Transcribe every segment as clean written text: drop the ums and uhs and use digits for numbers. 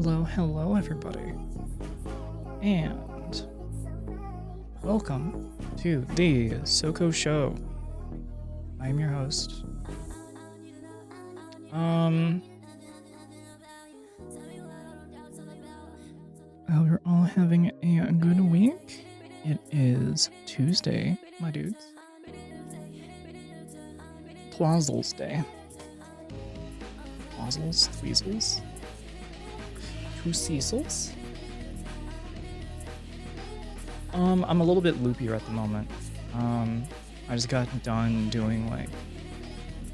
Hello, everybody, and welcome to the SoCo Show. I am your host. I hope you're all having a good week. It is Tuesday, my dudes. Twazzles Day. Twazzles? Tweezles? Two Cecils? I'm a little bit loopier at the moment. I just got done doing like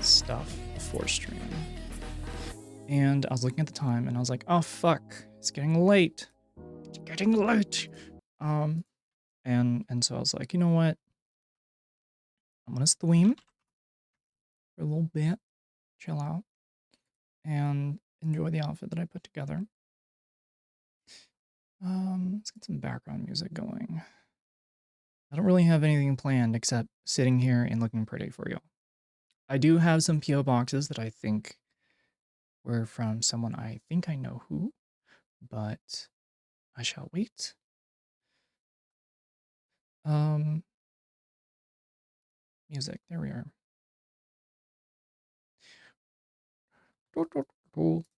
stuff before stream. And I was looking at the time and I was like, oh fuck, it's getting late. It's getting late. And so I was like, you know what? I'm gonna stream for a little bit, chill out, and enjoy the outfit that I put together. Let's get some background music going. I don't really have anything planned except sitting here and looking pretty for you. I do have some P.O. boxes that I think were from someone I think I know who, but I shall wait. Music, there we are.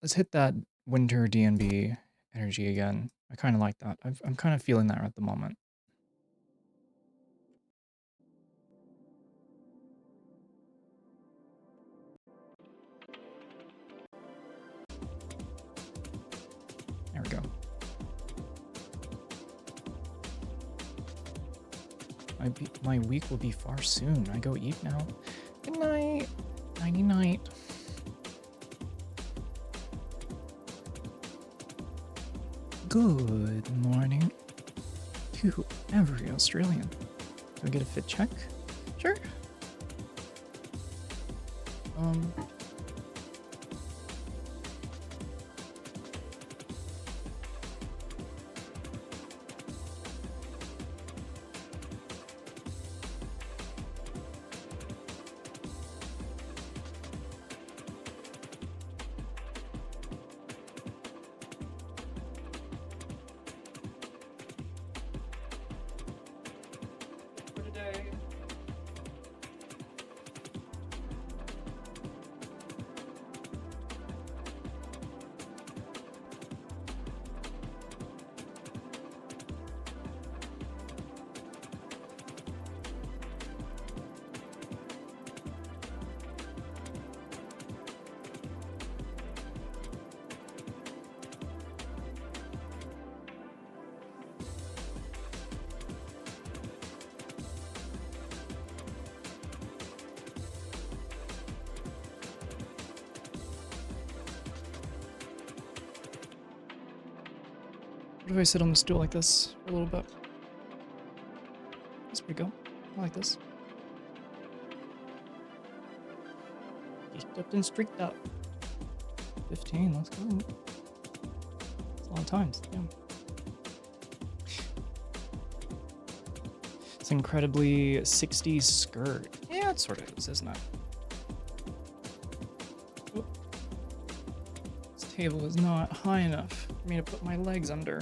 Let's hit that winter D&B energy again. I kind of like that. I'm kind of feeling that at the moment. There we go. My week will be far soon. I go eat now. Good night. Nighty night. Good morning to every Australian. Do I get a fit check? Sure. For today. What if I sit on the stool like this for a little bit? That's pretty good. I like this. Geeked up and streaked up. 15, let's go. That's a lot of times, yeah. It's an incredibly 60s skirt. Yeah, it sort of is, isn't it? Oh. This table is not high enough for me to put my legs under.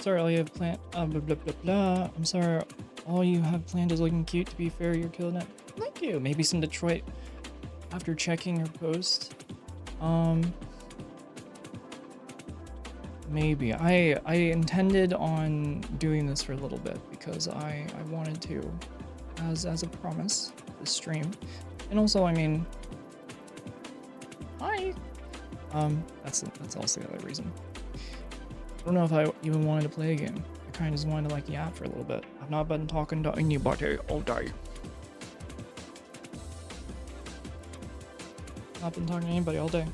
Sorry, all you have planned. Blah blah blah blah. I'm sorry, all you have planned is looking cute. To be fair, you're killing it. Thank you. Maybe some Detroit after checking your post. Maybe I intended on doing this for a little bit because I wanted to, as a promise, this stream, and also I mean, hi. That's also the other reason. I don't know if I even wanted to play a game. I kind of just wanted to like yap for a little bit. I've not been talking to anybody all day. Not been talking to anybody all day.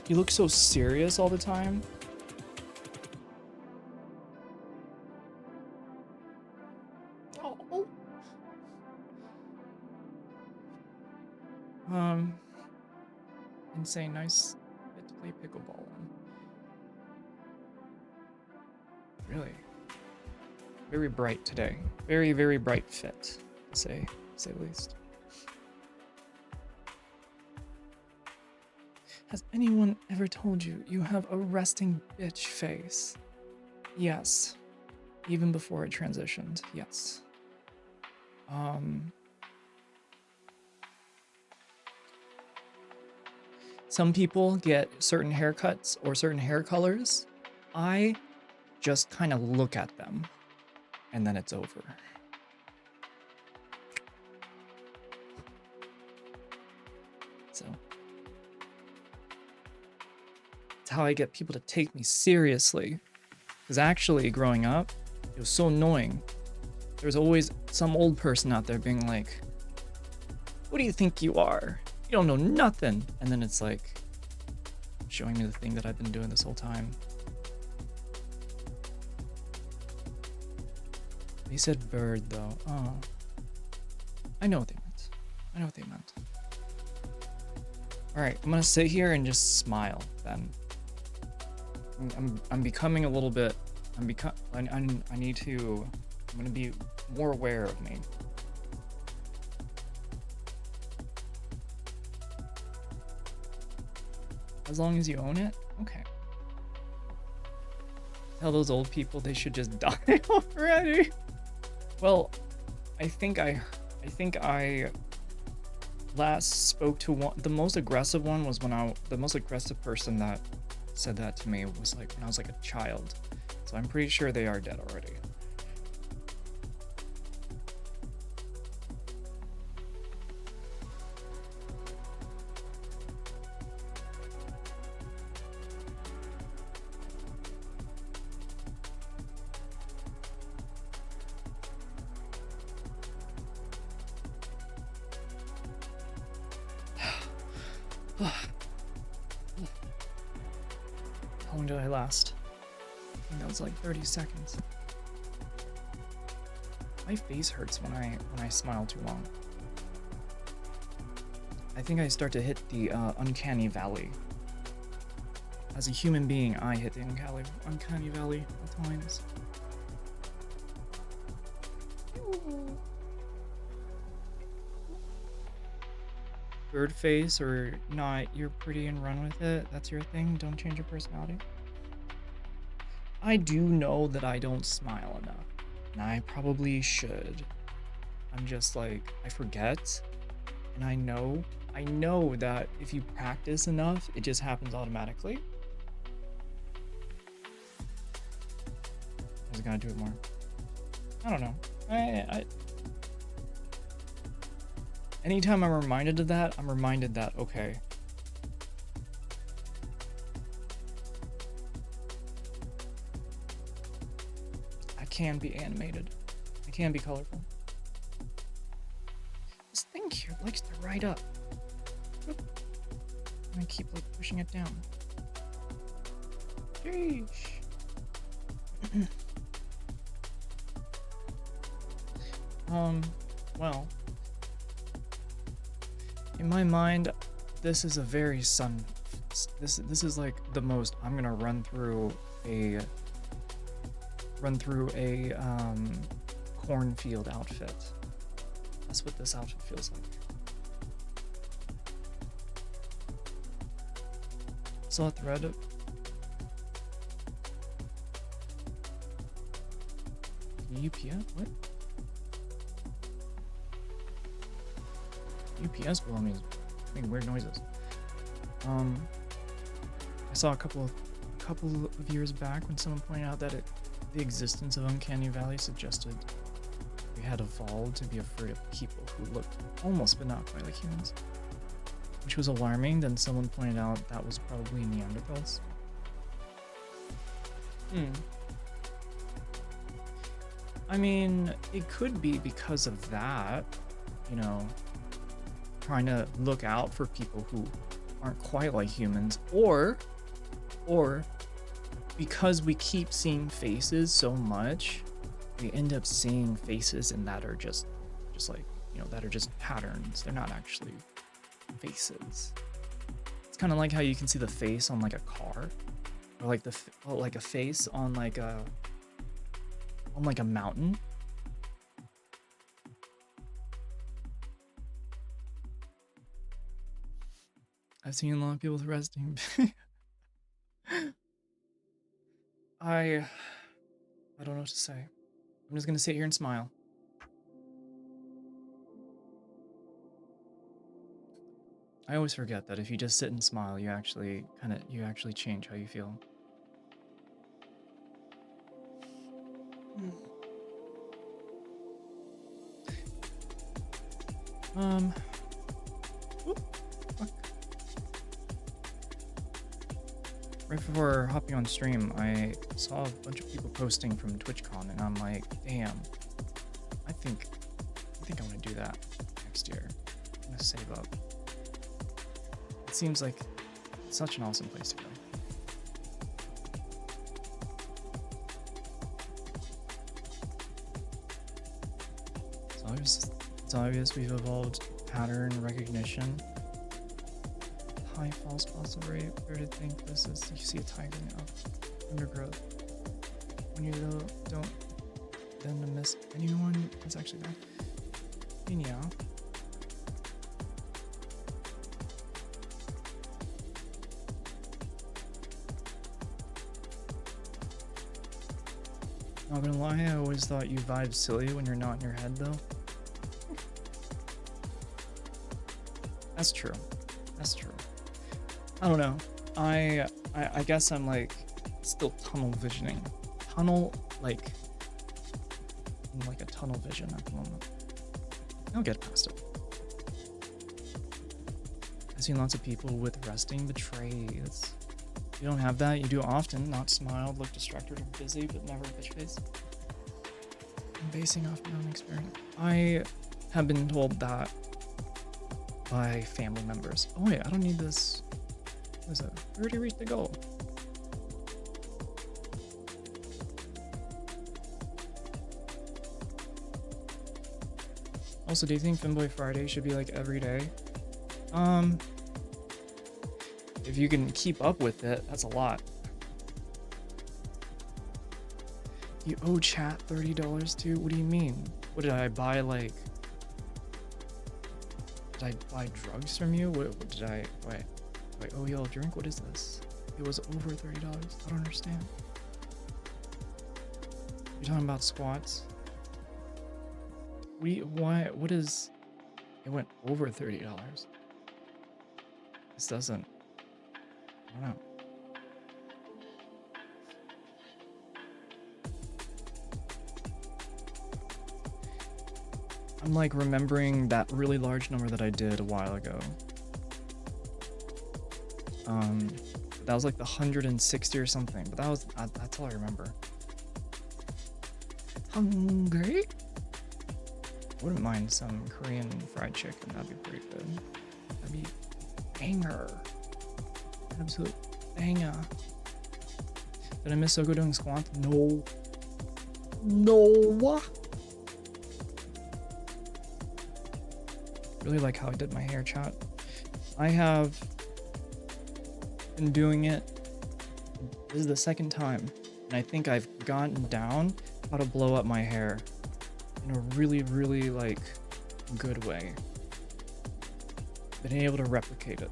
You look so serious all the time. Oh. Insane, nice bit to play pickleball on. Really? Very bright today. Very, very bright fit, to say the least. Has anyone ever told you you have a resting bitch face? Yes. Even before it transitioned, yes. Some people get certain haircuts or certain hair colors. I just kind of look at them and then it's over. So it's how I get people to take me seriously. Because actually, growing up, it was so annoying. There was always some old person out there being like, what do you think you are? You don't know nothing. And then it's like showing me the thing that I've been doing this whole time. They said bird though. Oh. I know what they meant. I know what they meant. Alright, I'm gonna sit here and just smile then. I'm becoming a little bit I'm gonna be more aware of me. As long as you own it, okay. Tell those old people they should just die already. Well, I think I last spoke to one. The most aggressive one was the most aggressive person that said that to me was like when I was like a child. So I'm pretty sure they are dead already. How long did I last? I think that was like 30 seconds. My face hurts when I smile too long. I think I start to hit the uncanny valley. As a human being, I hit the uncanny valley. That's all it is. Bird face or not, you're pretty and run with it. That's your thing. Don't change your personality. I do know that I don't smile enough, and I probably should. I'm just like, I forget, and I know that if you practice enough, it just happens automatically. I was gonna do it more. I don't know. Anytime I'm reminded of that, I'm reminded that, okay. I can be animated. I can be colorful. This thing here likes to ride up. Oop. And I keep like pushing it down. Sheesh. Well. In my mind, this is a very this is like the most I'm gonna run through a cornfield outfit. That's what this outfit feels like. Saw a thread of UPS? What? UPS below me is making weird noises. I saw a couple of years back when someone pointed out that the existence of Uncanny Valley suggested we had evolved to be afraid of people who looked almost but not quite like humans, which was alarming. Then someone pointed out that was probably Neanderthals. I mean, it could be because of that, you know, trying to look out for people who aren't quite like humans, or because we keep seeing faces so much, we end up seeing faces and that are just like, that are just patterns. They're not actually faces. It's kind of like how you can see the face on like a car, or like like a face on like a mountain. I've seen a lot of people with resting. I don't know what to say. I'm just gonna sit here and smile. I always forget that if you just sit and smile, you actually change how you feel. Oop, fuck. Right before hopping on stream, I saw a bunch of people posting from TwitchCon, and I'm like, damn, I think I want to do that next year. I'm gonna save up. It seems like such an awesome place to go. It's obvious we've evolved pattern recognition. High false positive rate. Where to think this is? You see a tiger now. Undergrowth. When you don't then to miss anyone, it's actually bad. Yeah. Not gonna lie, I always thought you vibe silly when you're not in your head though. That's true. That's true. I don't know. I guess I'm like still tunnel visioning. Like a tunnel vision at the moment. I'll get past it. I've seen lots of people with resting betrays. You don't have that, you do often. Not smiled, look distracted or busy, but never bitch face. I'm basing off my own experience. I have been told that by family members. Oh wait, I don't need this. What is it? We already reached the goal. Also, do you think Finboy Friday should be like every day? If you can keep up with it, that's a lot. You owe chat $30 too? What do you mean? What did I buy, like... Did I buy drugs from you? What did I... Wait. Do I owe y'all a drink? What is this? It was over $30. I don't understand. You're talking about squats? What is... It went over $30. This doesn't... I don't know. I'm like remembering that really large number that I did a while ago. That was like the 160 or something, but that's all I remember. Hungry? Wouldn't mind some Korean fried chicken. That'd be pretty good. That'd be banger. Absolute banger. Did I miss SoCo doing squats? No. No. Really like how I did my hair, chat. I have been doing it. This is the second time, and I think I've gotten down how to blow up my hair in a really, really like good way. Been able to replicate it.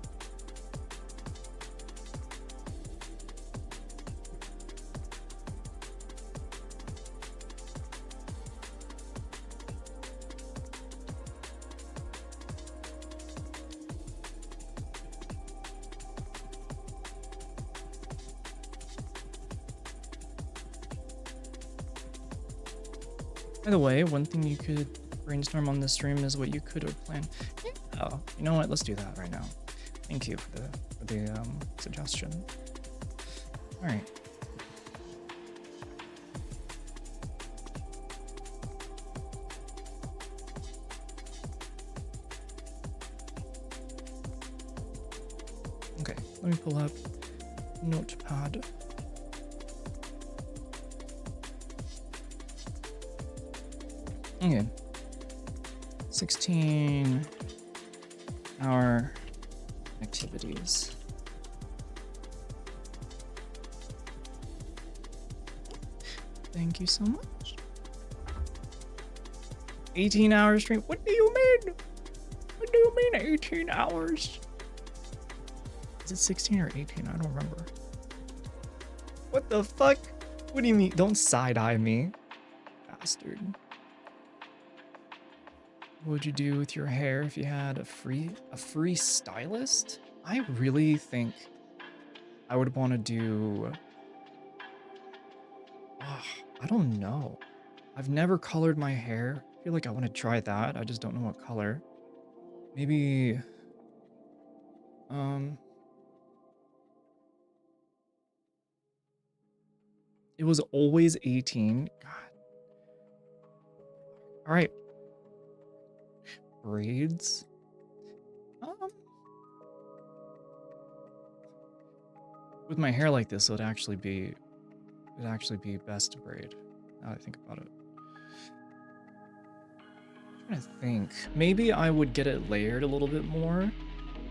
By the way, one thing you could brainstorm on this stream is what you could have planned. Yeah, you know what? Let's do that right now. Thank you for the suggestion. All right. Okay, let me pull up Notepad. Okay. 16-hour activities. Thank you so much. 18-hour stream. What do you mean? What do you mean 18 hours? Is it 16 or 18? I don't remember. What the fuck? What do you mean? Don't side-eye me, bastard. What would you do with your hair if you had a free stylist? I really think I would want to do... I don't know. I've never colored my hair. I feel like I want to try that. I just don't know what color. Maybe... It was always 18. God. All right. Braids. With my hair like this, it'd actually be best to braid. Now that I think about it. I'm trying to think. Maybe I would get it layered a little bit more,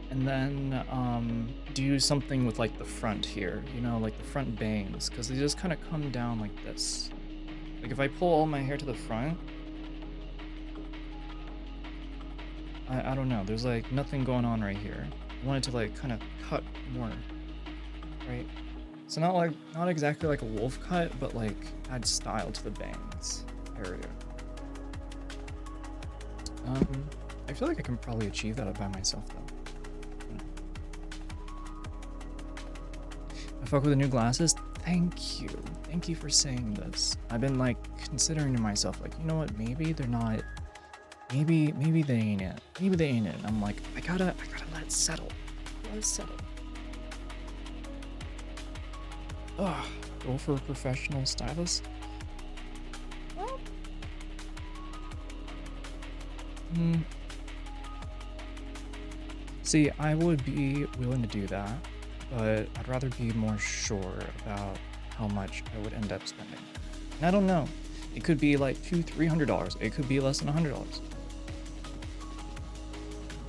and then do something with like the front here. You know, like the front bangs, because they just kind of come down like this. Like if I pull all my hair to the front, I don't know. There's like nothing going on right here. I want it to like kind of cut more, right? So not exactly like a wolf cut, but like add style to the bangs area. I feel like I can probably achieve that by myself though. I fuck with the new glasses. Thank you. Thank you for saying this. I've been like considering to myself, like, you know what? Maybe they're not. Maybe they ain't it. Maybe they ain't it. And I'm like, I gotta let it settle. Let it settle. Ugh. Go for a professional stylist. Well, see, I would be willing to do that, but I'd rather be more sure about how much I would end up spending. And I don't know. It could be like $200-300. It could be less than $100.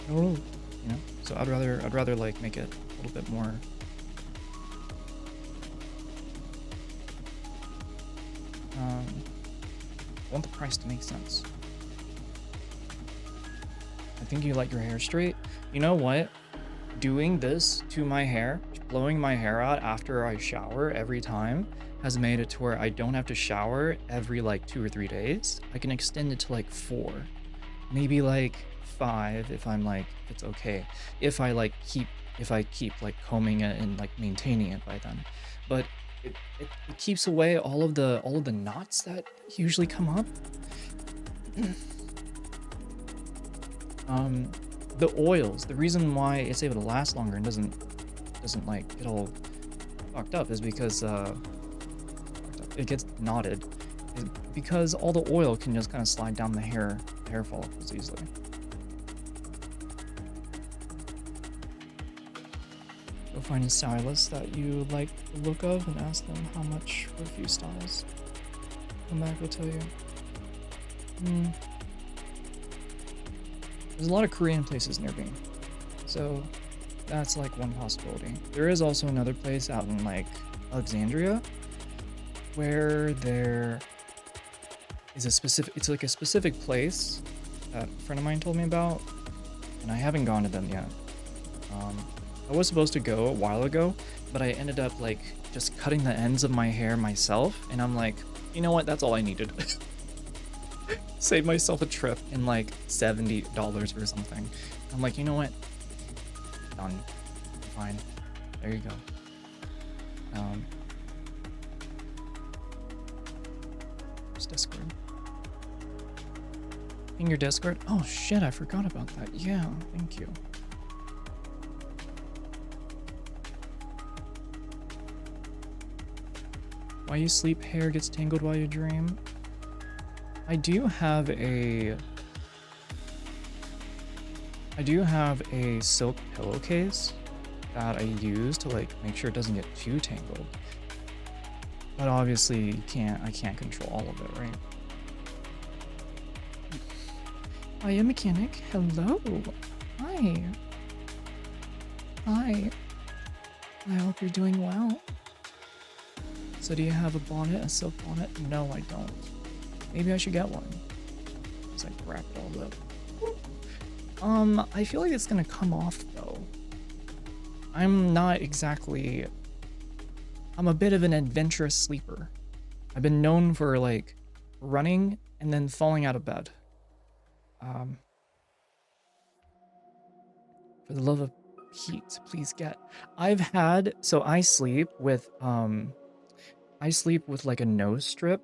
I don't know, you know. So I'd rather like make it a little bit more. I want the price to make sense. I think you like your hair straight. You know what? Doing this to my hair, blowing my hair out after I shower every time, has made it to where I don't have to shower every like 2 or 3 days. I can extend it to like 4, maybe like 5 if I'm like, if it's okay. If I keep like combing it and like maintaining it by then. But it keeps away all of the knots that usually come up. The oils, the reason why it's able to last longer and doesn't like get all fucked up is because it gets knotted, is because all the oil can just kind of slide down the hair follicles easily. Go find a stylist that you like the look of and ask them how much for a few styles. Come back, will tell you. There's a lot of Korean places near me, so that's like one possibility. There is also another place out in like Alexandria where there is it's like a specific place that a friend of mine told me about, and I haven't gone to them yet. I was supposed to go a while ago, but I ended up like just cutting the ends of my hair myself, and I'm like, you know what, that's all I needed. Save myself a trip in like $70 or something. I'm like, you know what, done, fine, there you go. Just Discord. In your Discord? Oh shit, I forgot about that. Yeah, thank you. Why you sleep, hair gets tangled while you dream? I do have a silk pillowcase that I use to like make sure it doesn't get too tangled. But obviously I can't control all of it, right? Hiya, mechanic. Hello. Hi. Hi. I hope you're doing well. So do you have a bonnet, a silk bonnet? No, I don't. Maybe I should get one. Because I wrap it all up. I feel like it's gonna come off though. I'm not exactly... I'm a bit of an adventurous sleeper. I've been known for like running and then falling out of bed. For the love of Pete, please get. So I sleep with like a nose strip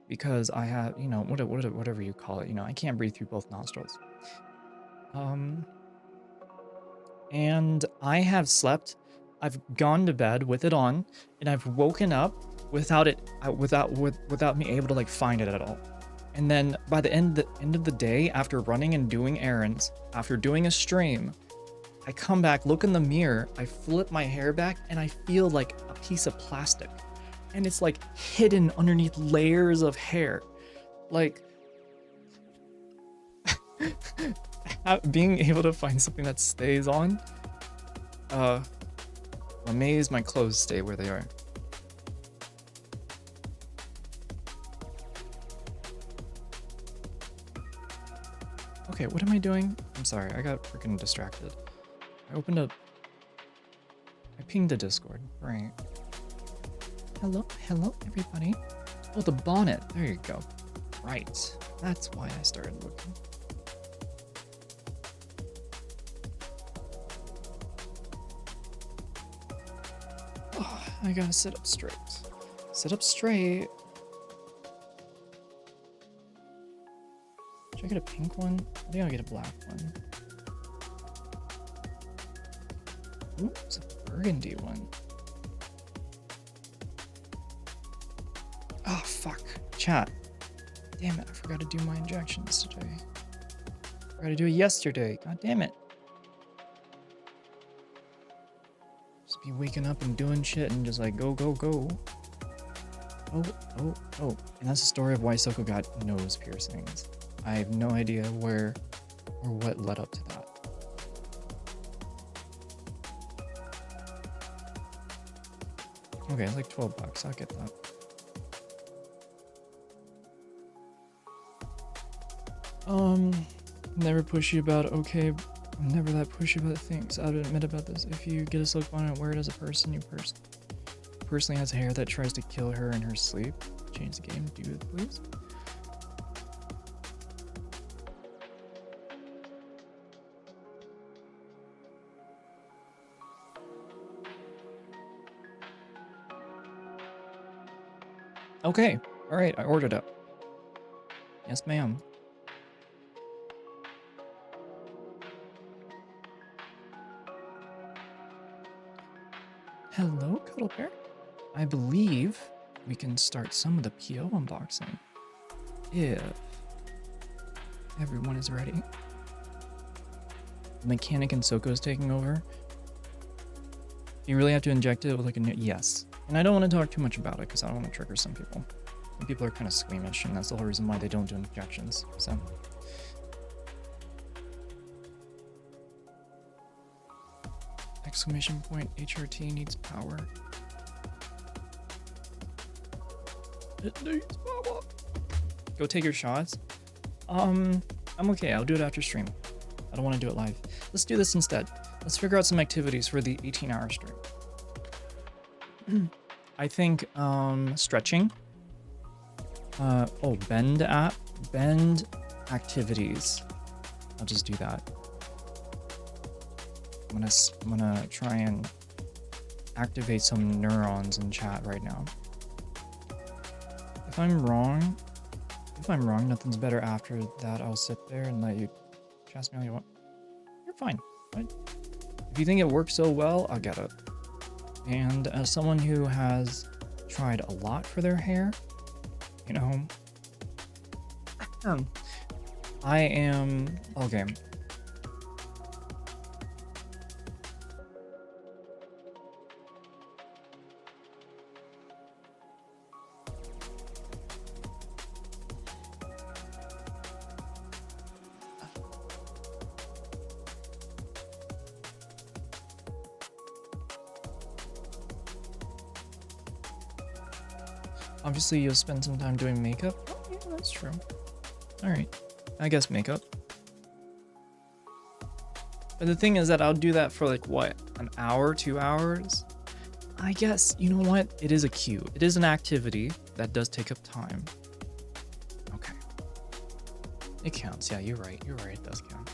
because I have, you know, whatever you call it, you know, I can't breathe through both nostrils. And I have slept, I've gone to bed with it on, and I've woken up without me able to like find it at all. And then by the end of the day, after running and doing errands, after doing a stream, I come back, look in the mirror, I flip my hair back, and I feel like a piece of plastic. And it's like hidden underneath layers of hair. Like, being able to find something that stays on, I'm amazed my clothes stay where they are. Okay, what am I doing? I'm sorry, I got freaking distracted. I pinged the Discord, right. Hello, everybody. Oh, the bonnet, there you go. Right, that's why I started looking. Oh, I gotta sit up straight. Sit up straight. Should I get a pink one? I think I'll get a black one. Ooh, it's a burgundy one. Oh, fuck. Chat. Damn it, I forgot to do my injections today. I forgot to do it yesterday. God damn it. Just be waking up and doing shit and just like go. Oh. And that's the story of why Soko got nose piercings. I have no idea where or what led up to that. Okay, it's like $12. I'll get that. Never pushy about okay. I'm never that pushy about things. I'll admit about this. If you get a silk bonnet and wear it as a person, you personally has hair that tries to kill her in her sleep. Change the game. Do it, please. Okay. All right. I ordered it. Yes, ma'am. Hello, Cuddle Bear. I believe we can start some of the PO unboxing if everyone is ready. The mechanic and SoCo's taking over. You really have to inject it with like a new... Yes. And I don't want to talk too much about it because I don't want to trigger some people. Some people are kind of squeamish, and that's the whole reason why they don't do injections. So... Exclamation point, HRT needs power. It needs power. Go take your shots. I'm okay, I'll do it after stream. I don't want to do it live. Let's do this instead. Let's figure out some activities for the 18-hour stream. I think, stretching. Bend activities. I'll just do that. I'm gonna try and activate some neurons in chat right now. If I'm wrong, nothing's better after that. I'll sit there and let you cast me all you want. You're fine. Right? If you think it works so well, I'll get it. And as someone who has tried a lot for their hair, you know, I am all game. Obviously, you'll spend some time doing makeup. Oh, yeah, that's true. All right. I guess makeup. But the thing is that I'll do that for like, what, an hour, 2 hours? I guess, you know what? It is a cue. It is an activity that does take up time. Okay. It counts. Yeah, you're right. You're right. It does count.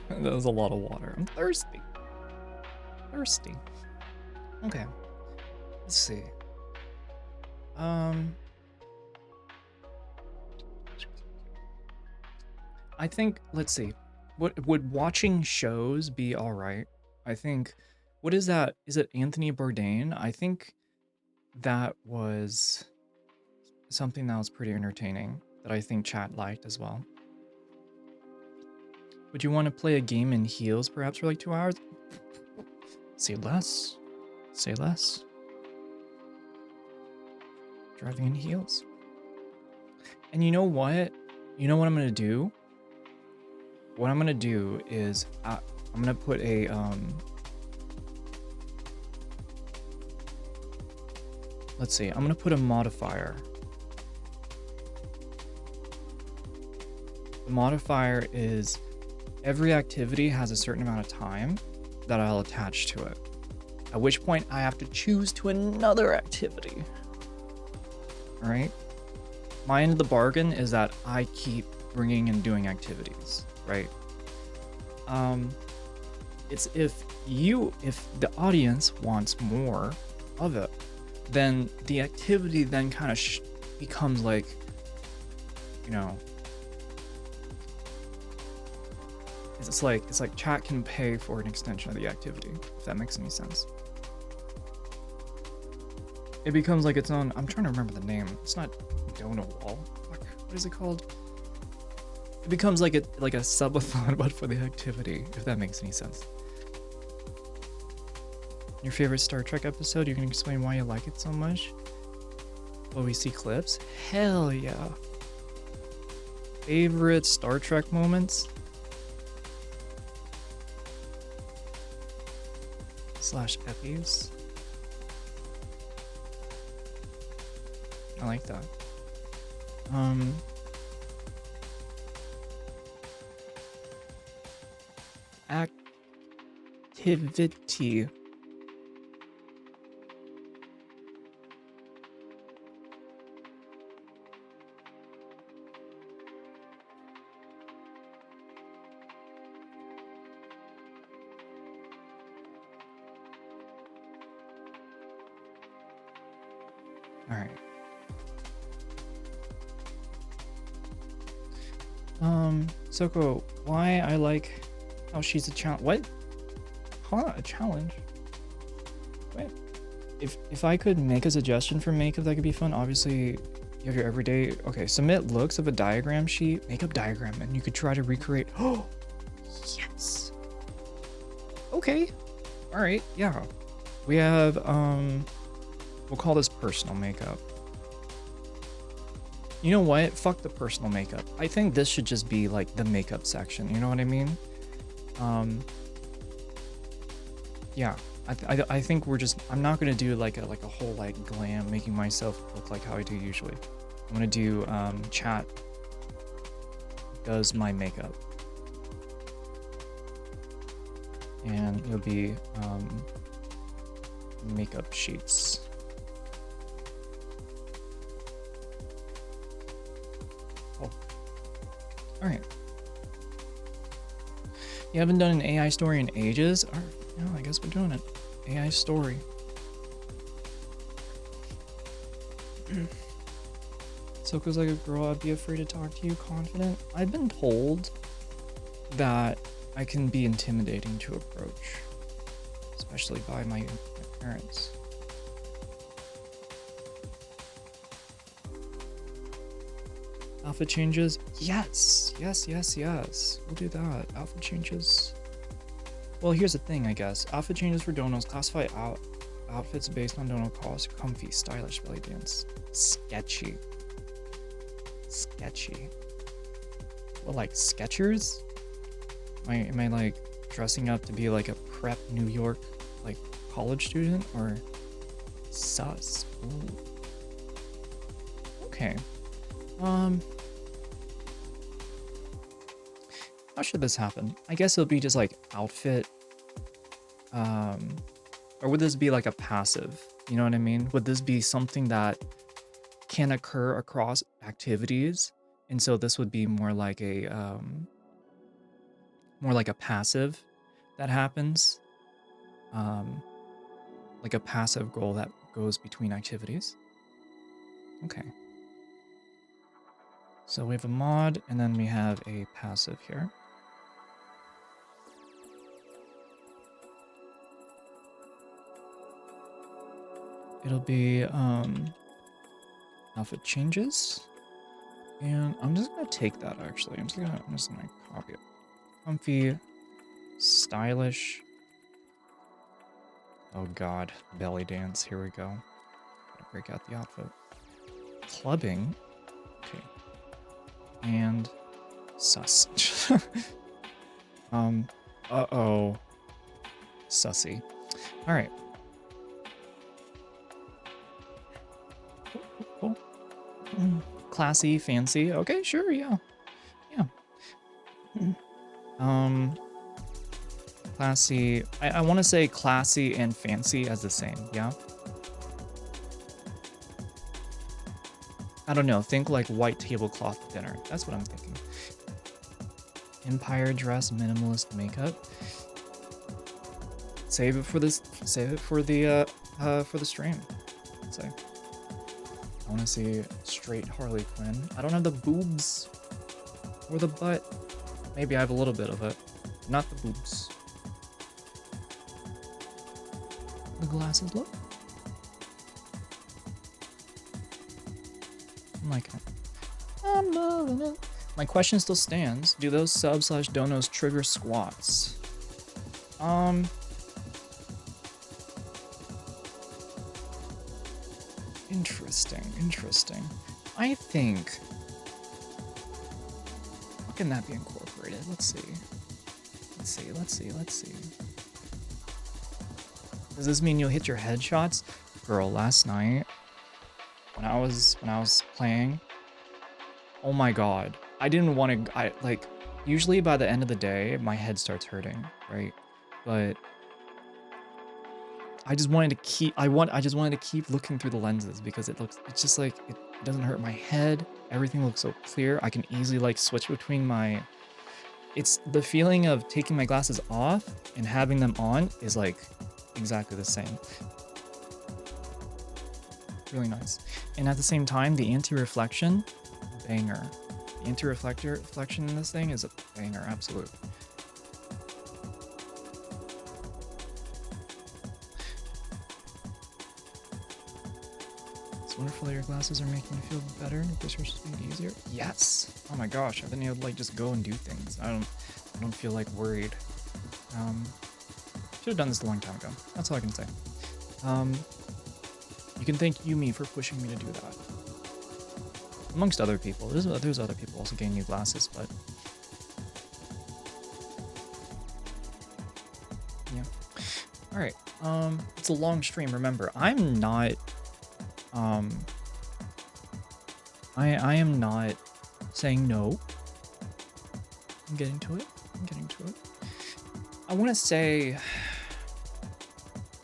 That was a lot of water. I'm thirsty. Thirsty. Okay. Let's see. I think, let's see. Would watching shows be all right? I think, what is that? Is it Anthony Bourdain? I think that was something that was pretty entertaining that I think chat liked as well. Would you want to play a game in heels perhaps for like 2 hours? Say less. Say less. Driving in heels. And you know what? You know what I'm gonna do? What I'm gonna do is I'm gonna put a let's see, I'm gonna put a modifier. The modifier is every activity has a certain amount of time that I'll attach to it. At which point I have to choose to another activity. All right? My end of the bargain is that I keep bringing and doing activities, right? It's if the audience wants more of it, then the activity then kind of becomes like, you know, it's like chat can pay for an extension of the activity, if that makes any sense. It becomes like its own. I'm trying to remember the name. It's not Donut Wall. What is it called? It becomes like a subathon, but for the activity, if that makes any sense. Your favorite Star Trek episode? You can explain why you like it so much. Will we see clips? Hell yeah. Favorite Star Trek moments? /eppies. I like that. Activity. All right. Soko, why I like how she's a challenge. What? Huh? A challenge? Wait. If I could make a suggestion for makeup that could be fun, obviously you have your everyday. Okay, submit looks of a diagram sheet, makeup diagram, and you could try to recreate. Oh, yes. Okay. All right. Yeah. We have we'll call this personal makeup. You know what? Fuck the personal makeup. I think this should just be like the makeup section. You know what I mean? Yeah. I think we're just. I'm not gonna do like a whole like glam, making myself look like how I do usually. I'm gonna do chat does my makeup, and it'll be makeup sheets. All right. You haven't done an AI story in ages? Or, no, I guess we're doing it. AI story. Soko's like a girl, I'd be afraid to talk to you, confident. I've been told that I can be intimidating to approach, especially by my parents. Alpha changes? Yes. We'll do that. Alpha changes. Well, here's the thing, I guess. Alpha changes for donos classify outfits based on dono cost. Comfy, stylish belly dance. Sketchy. What, like Skechers? Am I like dressing up to be like a prep New York like college student or sus? Ooh. Okay. How should this happen? I guess it'll be just like outfit. Or would this be like a passive? You know what I mean? Would this be something that can occur across activities? And so this would be more like a passive that happens. Like a passive goal that goes between activities. Okay. So we have a mod and then we have a passive here. It'll be outfit changes. And I'm just gonna take that actually. I'm just gonna copy it. Comfy, stylish. Oh god, belly dance. Here we go. Gotta break out the outfit. Clubbing. Okay. And sus. Uh-oh. Sussy. Alright. Cool. Classy, fancy. Okay, sure, yeah. Yeah. Classy. I want to say classy and fancy as the same, yeah? I don't know. Think like white tablecloth dinner. That's what I'm thinking. Empire dress, minimalist makeup. Save it for this. Save it for the stream. I'd say. I want to see straight Harley Quinn. I don't have the boobs or the butt. Maybe I have a little bit of it. Not the boobs. The glasses look. I'm liking it. I'm loving it. My question still stands. Do those sub/donos trigger squats? Interesting. I think... How can that be incorporated? Let's see. Does this mean you'll hit your headshots? Girl, last night, when I was playing, oh my god. I didn't want to... usually by the end of the day, my head starts hurting, right? But... I just wanted to keep looking through the lenses because it's just like, it doesn't hurt my head. Everything looks so clear. I can easily like switch between my, it's the feeling of taking my glasses off and having them on is like exactly the same. Really nice. And at the same time, the anti-reflection, banger. The anti-reflection in this thing is a banger, absolute. Wonderful that your glasses are making you feel better. This is being easier. Yes. Oh my gosh, I've been able to like just go and do things. I don't feel like worried. Should have done this a long time ago. That's all I can say. You can thank Yumi for pushing me to do that. Amongst other people. There's other people also getting new glasses, but yeah. All right. It's a long stream. Remember, I'm not. I am not saying no. I'm getting to it. I want to say,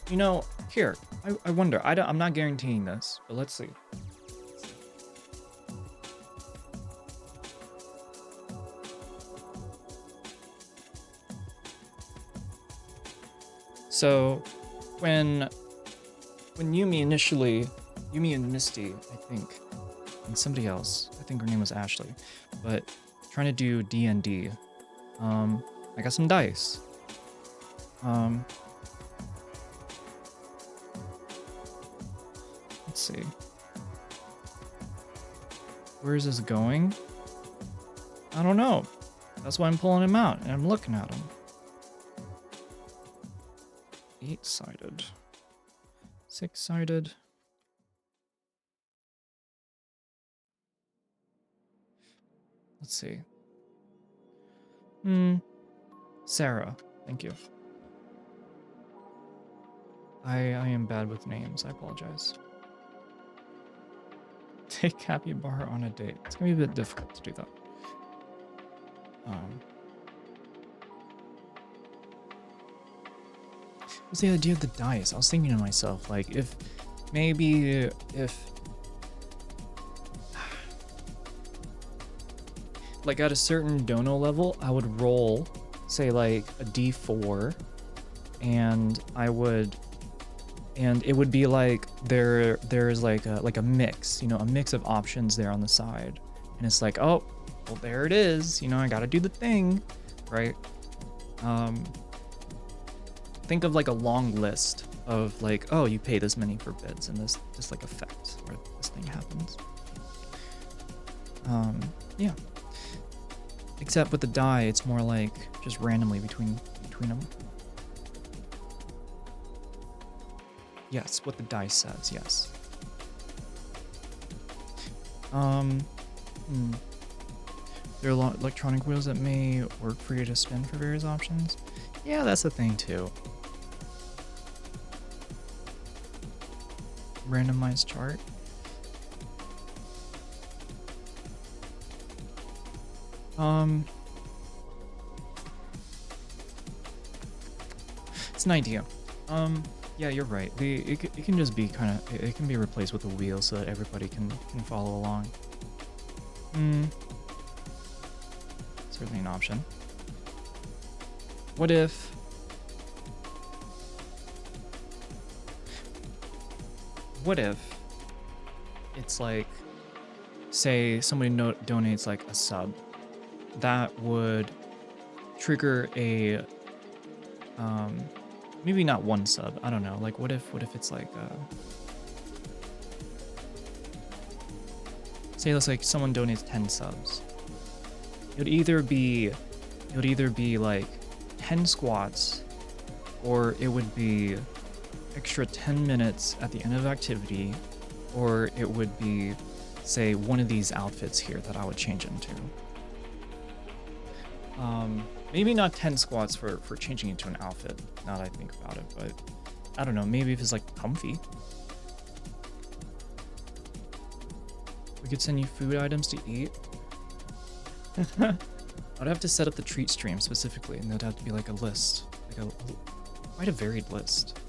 you know, here, I wonder, I'm not guaranteeing this, but let's see. So, when Yumi and Misty, I think, and somebody else, I think her name was Ashley, but trying to do D&D, I got some dice. Let's see. Where is this going? I don't know. That's why I'm pulling him out and I'm looking at him. 8-sided. 6-sided. Let's see. Sarah, thank you. I am bad with names. I apologize. Take Capybara on a date. It's gonna be a bit difficult to do that. What's the idea of the dice? I was thinking to myself, like, if like at a certain dono level, I would roll, say like a d4, and it would be like there's like a mix, you know, a mix of options there on the side, and it's like, oh, well, there it is, you know, I gotta do the thing, right? Think of like a long list of like, oh, you pay this many for bits, and this like effect where this thing happens. Yeah. Except with the die, it's more like just randomly between them. Yes, what the dice says, yes. There are electronic wheels that may work for you to spin for various options. Yeah, that's the thing too. Randomized chart. It's an idea. Yeah, you're right. It can just be kind of, it can be replaced with a wheel so that everybody can follow along. Certainly an option. What if it's like, say somebody donates like a sub, that would trigger a maybe not one sub, I don't know, like what if it's like say let's like someone donates 10 subs. It would either be like 10 squats, or it would be extra 10 minutes at the end of activity, or it would be, say, one of these outfits here that I would change into. Maybe not 10 squats for changing into an outfit, now that I think about it, but I don't know, maybe if it's like comfy. We could send you food items to eat. I'd have to set up the treat stream specifically, and there'd have to be like a list, like quite a varied list.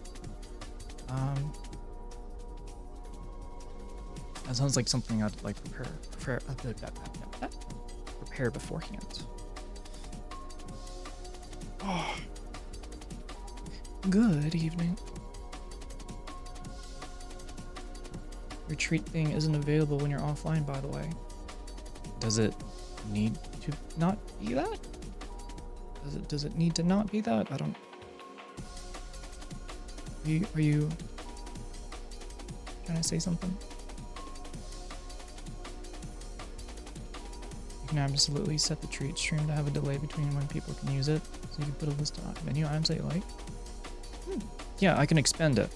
That sounds like something I'd like prepare beforehand. Oh. Good evening. Your treat thing isn't available when you're offline, by the way. Does it need to not be that? Does it need to not be that? I don't. Are you trying to say something? You can absolutely set the treat stream to have a delay between when people can use it, so you can put a list of menu items that you like. Yeah, I can expand it.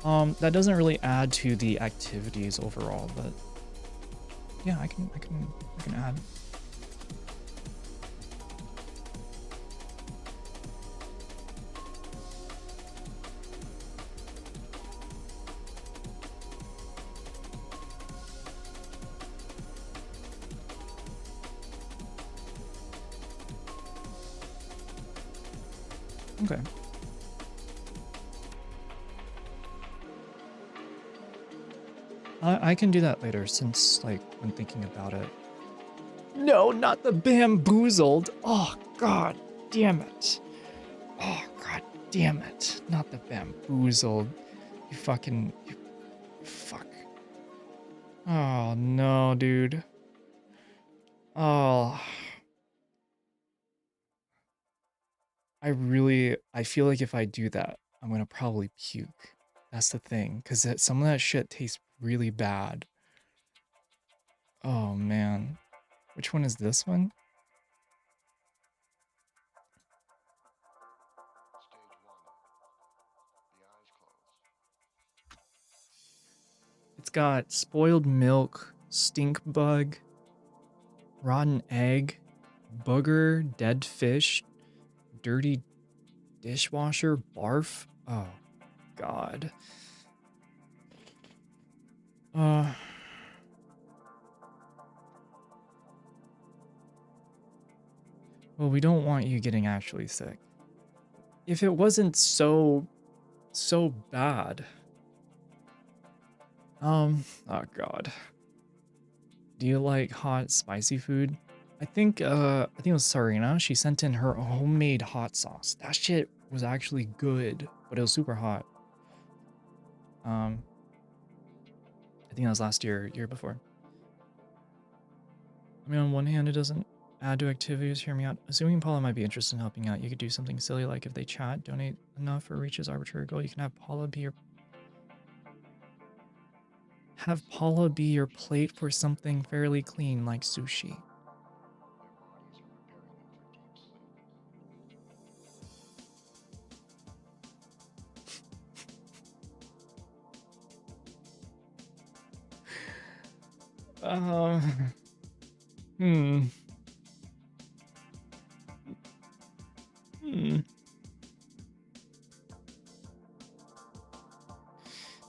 That doesn't really add to the activities overall, but yeah, I can add. Okay. I can do that later, since, like, when thinking about it. No, not the bamboozled! Oh, god damn it. Oh, god damn it. Not the bamboozled. You fucking... fuck. Oh, no, dude. Oh... I feel like if I do that, I'm gonna probably puke. That's the thing, because some of that shit tastes really bad. Oh man. Which one is this one? It's got spoiled milk, stink bug, rotten egg, booger, dead fish, dirty dishwasher barf. Oh, God. Well, we don't want you getting actually sick. If it wasn't so bad. Oh God. Do you like hot, spicy food? I think it was Sarina. She sent in her homemade hot sauce. That shit was actually good, but it was super hot. I think that was last year before. I mean, on one hand, it doesn't add to activities. Hear me out. Assuming Paula might be interested in helping out, you could do something silly like if they chat, donate enough or reaches arbitrary goal, you can have Paula be your plate for something fairly clean like sushi. Hmm.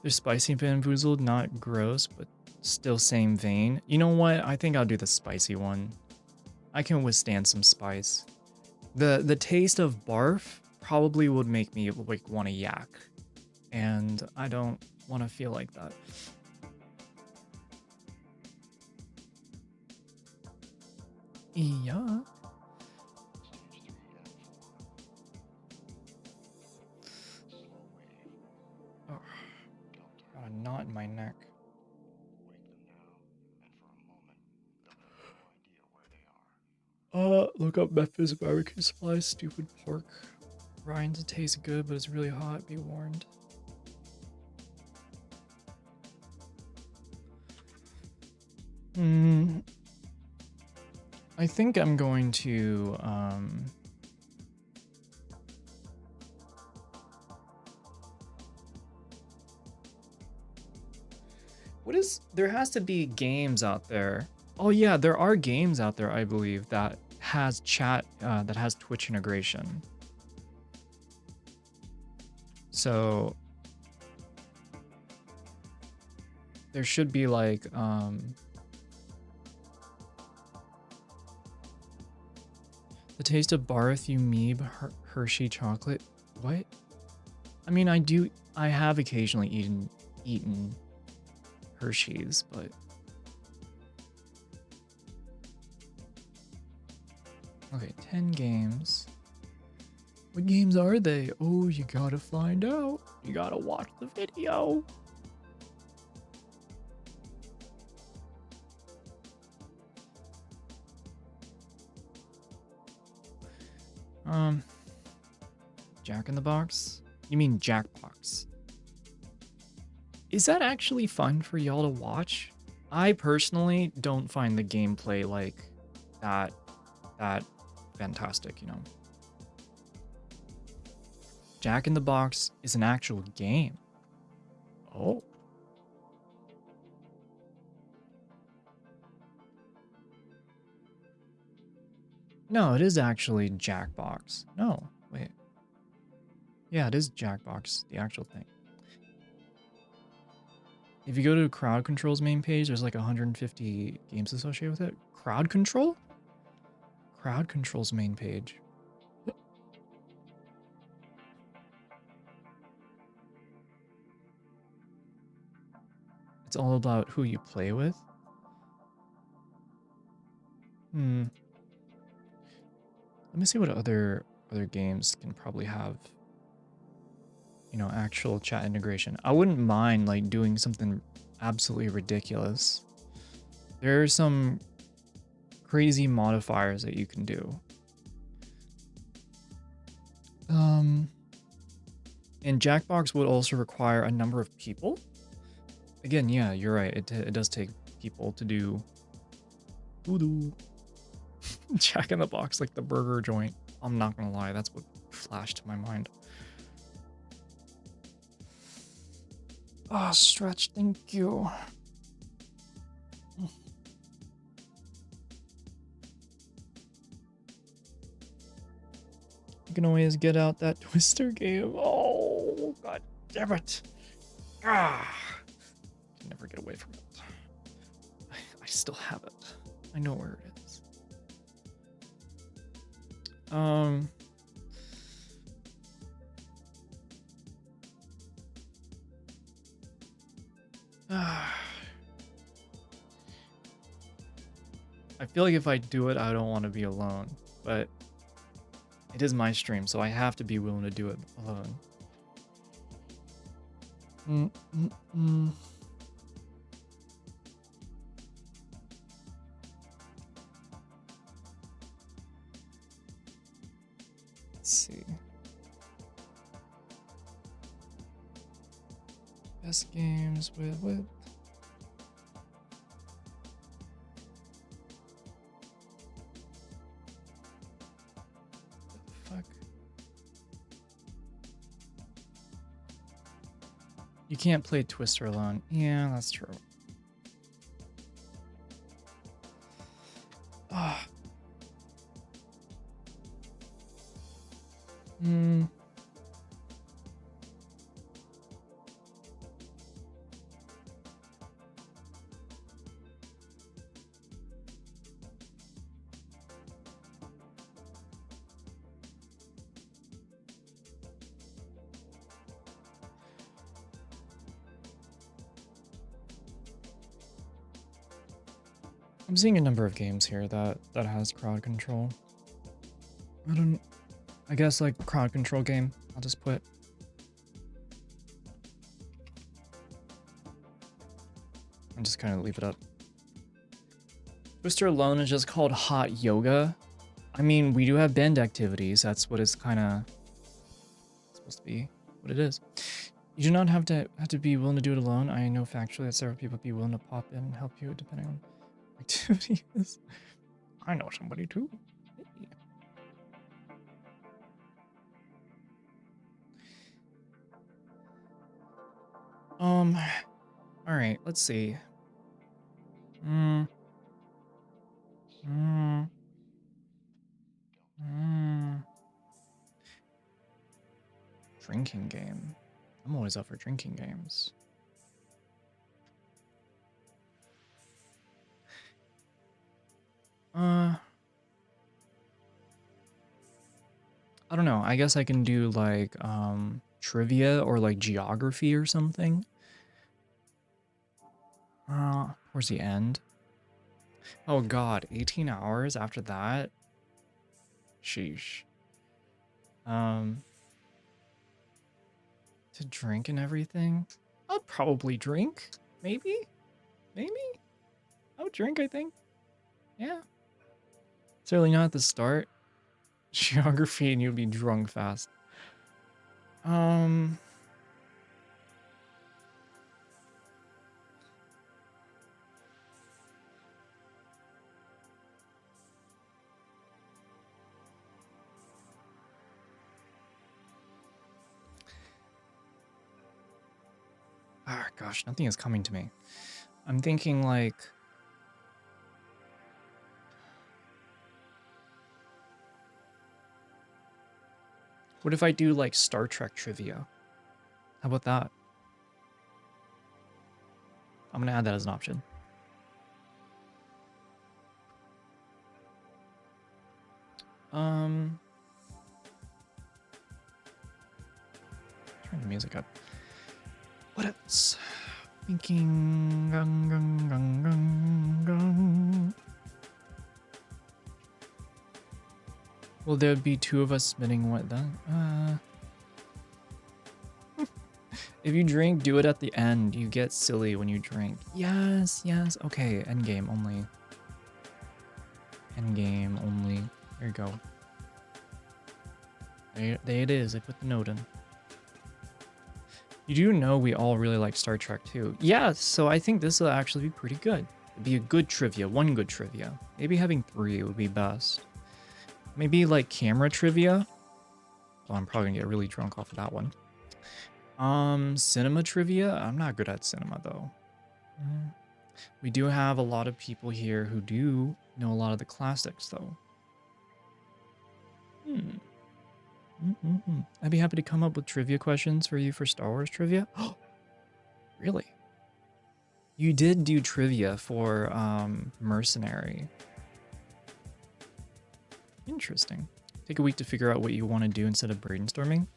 There's spicy bamboozled, not gross, but still same vein. You know what? I think I'll do the spicy one. I can withstand some spice. The taste of barf probably would make me like want to yak, and I don't want to feel like that. Yeah. Oh, got a knot in my neck. Look up Memphis barbecue supplies. Stupid pork. Rinds tastes good, but it's really hot. Be warned. I think I'm going to there has to be games out there. Oh yeah, there are games out there, I believe, that has chat, that has Twitch integration. So there should be like, the taste of Barth, you meeb, Hershey chocolate. What? I mean, I have occasionally eaten Hershey's, but okay, 10 games. What games are they? Oh, you gotta find out. You gotta watch the video. Jack in the Box? You mean Jackbox? Is that actually fun for y'all to watch? I personally don't find the gameplay like that fantastic, you know. Jack in the Box is an actual game. Oh. No, it is actually Jackbox. No, wait. Yeah, it is Jackbox, the actual thing. If you go to Crowd Control's main page, there's like 150 games associated with it. Crowd Control? Crowd Control's main page. It's all about who you play with. Let me see what other games can probably have, you know, actual chat integration. I wouldn't mind like doing something absolutely ridiculous. There are some crazy modifiers that you can do. And Jackbox would also require a number of people. Again, yeah, you're right. It does take people to do voodoo. Jack in the Box, like the burger joint. I'm not gonna lie, that's what flashed to my mind. Oh, Stretch, thank you. You can always get out that Twister game. Oh, god damn it. Ah. Can never get away from it. I still have it. I know where it is. I feel like if I do it, I don't want to be alone, but it is my stream, so I have to be willing to do it alone. Let's see. Best games with what? Fuck. You can't play Twister alone. Yeah, that's true. Ah. I'm seeing a number of games here that has crowd control. I guess like crowd control game. I'll just put. And just kind of leave it up. Twister alone is just called hot yoga. I mean, we do have band activities. That's what it's kind of supposed to be. What it is. You do not have to be willing to do it alone. I know factually that several people be willing to pop in and help you depending on activities. I know somebody too. Hey. All right, let's see. Drinking game. I'm always up for drinking games. I don't know. I guess I can do like trivia or like geography or something. Towards the end. Oh god, 18 hours after that? Sheesh. To drink and everything? I'll probably drink. Maybe? I would drink, I think. Yeah. Certainly not at the start. Geography and you'll be drunk fast. Ah, gosh, nothing is coming to me. I'm thinking like... What if I do like Star Trek trivia? How about that? I'm gonna add that as an option. Turn the music up. What else? Thinking. Will there be two of us spinning what then? If you drink, do it at the end. You get silly when you drink. Yes. Okay, endgame only. Endgame only. There you go. There it is. I put the note in. You do know we all really like Star Trek too. Yeah, so I think this will actually be pretty good. It'd be a good trivia, one good trivia. Maybe having 3 would be best. Maybe like camera trivia. Well, I'm probably gonna get really drunk off of that one. Cinema trivia. I'm not good at cinema though. We do have a lot of people here who do know a lot of the classics though. I'd be happy to come up with trivia questions for you for Star Wars trivia. Oh, really? You did do trivia for Mercenary. Interesting. Take a week to figure out what you want to do instead of brainstorming.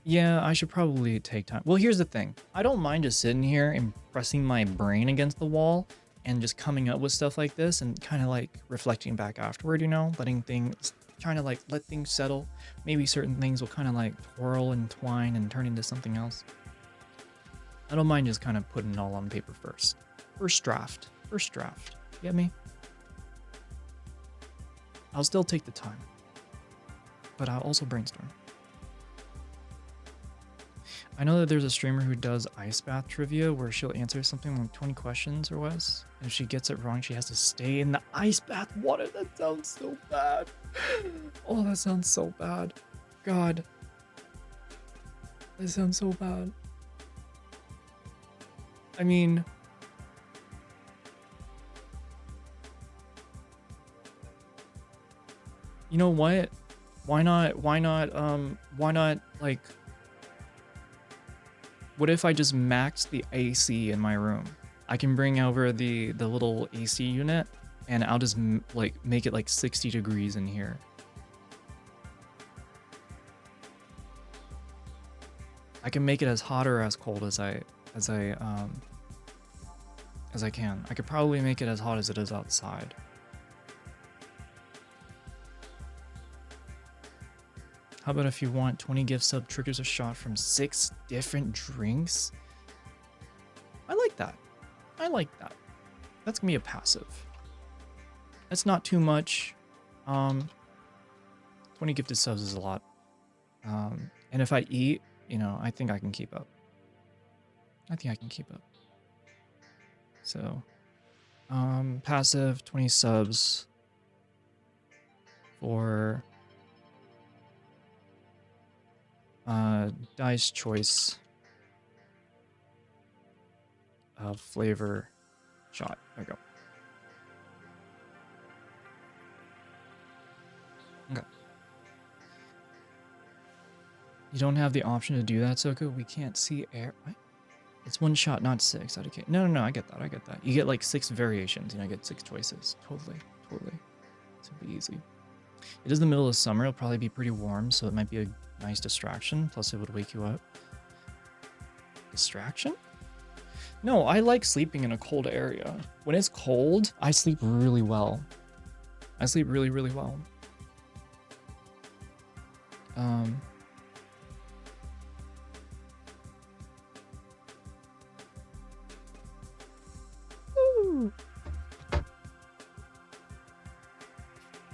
Yeah, I should probably take time. Well, here's the thing. I don't mind just sitting here and pressing my brain against the wall and just coming up with stuff like this and kind of like reflecting back afterward, you know, letting things, trying to like let things settle. Maybe certain things will kind of like twirl and twine and turn into something else. I don't mind just kind of putting it all on paper first. First draft. First draft. You get me? I'll still take the time, but I'll also brainstorm. I know that there's a streamer who does ice bath trivia where she'll answer something like 20 questions or less. And if she gets it wrong, she has to stay in the ice bath water. That sounds so bad. Oh, that sounds so bad. God. That sounds so bad. I mean, you know what? Why not, like, what if I just max the AC in my room? I can bring over the little AC unit and I'll just like make it like 60 degrees in here. I can make it as hot or as cold as I can. I could probably make it as hot as it is outside. How about if you want 20 gift sub triggers a shot from 6 different drinks? I like that. I like that. That's gonna be a passive. That's not too much. 20 gifted subs is a lot. And if I eat, you know, I think I can keep up. I think I can keep up. So, passive 20 subs for dice choice of flavor shot. There we go. Okay. You don't have the option to do that, Soko? We can't see air. What? It's one shot, not 6. Okay. No, I get that. I get that. You get like 6 variations, you know, I get 6 choices. Totally. It's gonna be easy. It is the middle of summer. It'll probably be pretty warm, so it might be a nice distraction. Plus, it would wake you up. Distraction? No, I like sleeping in a cold area. When it's cold, I sleep really well. I sleep really, really well.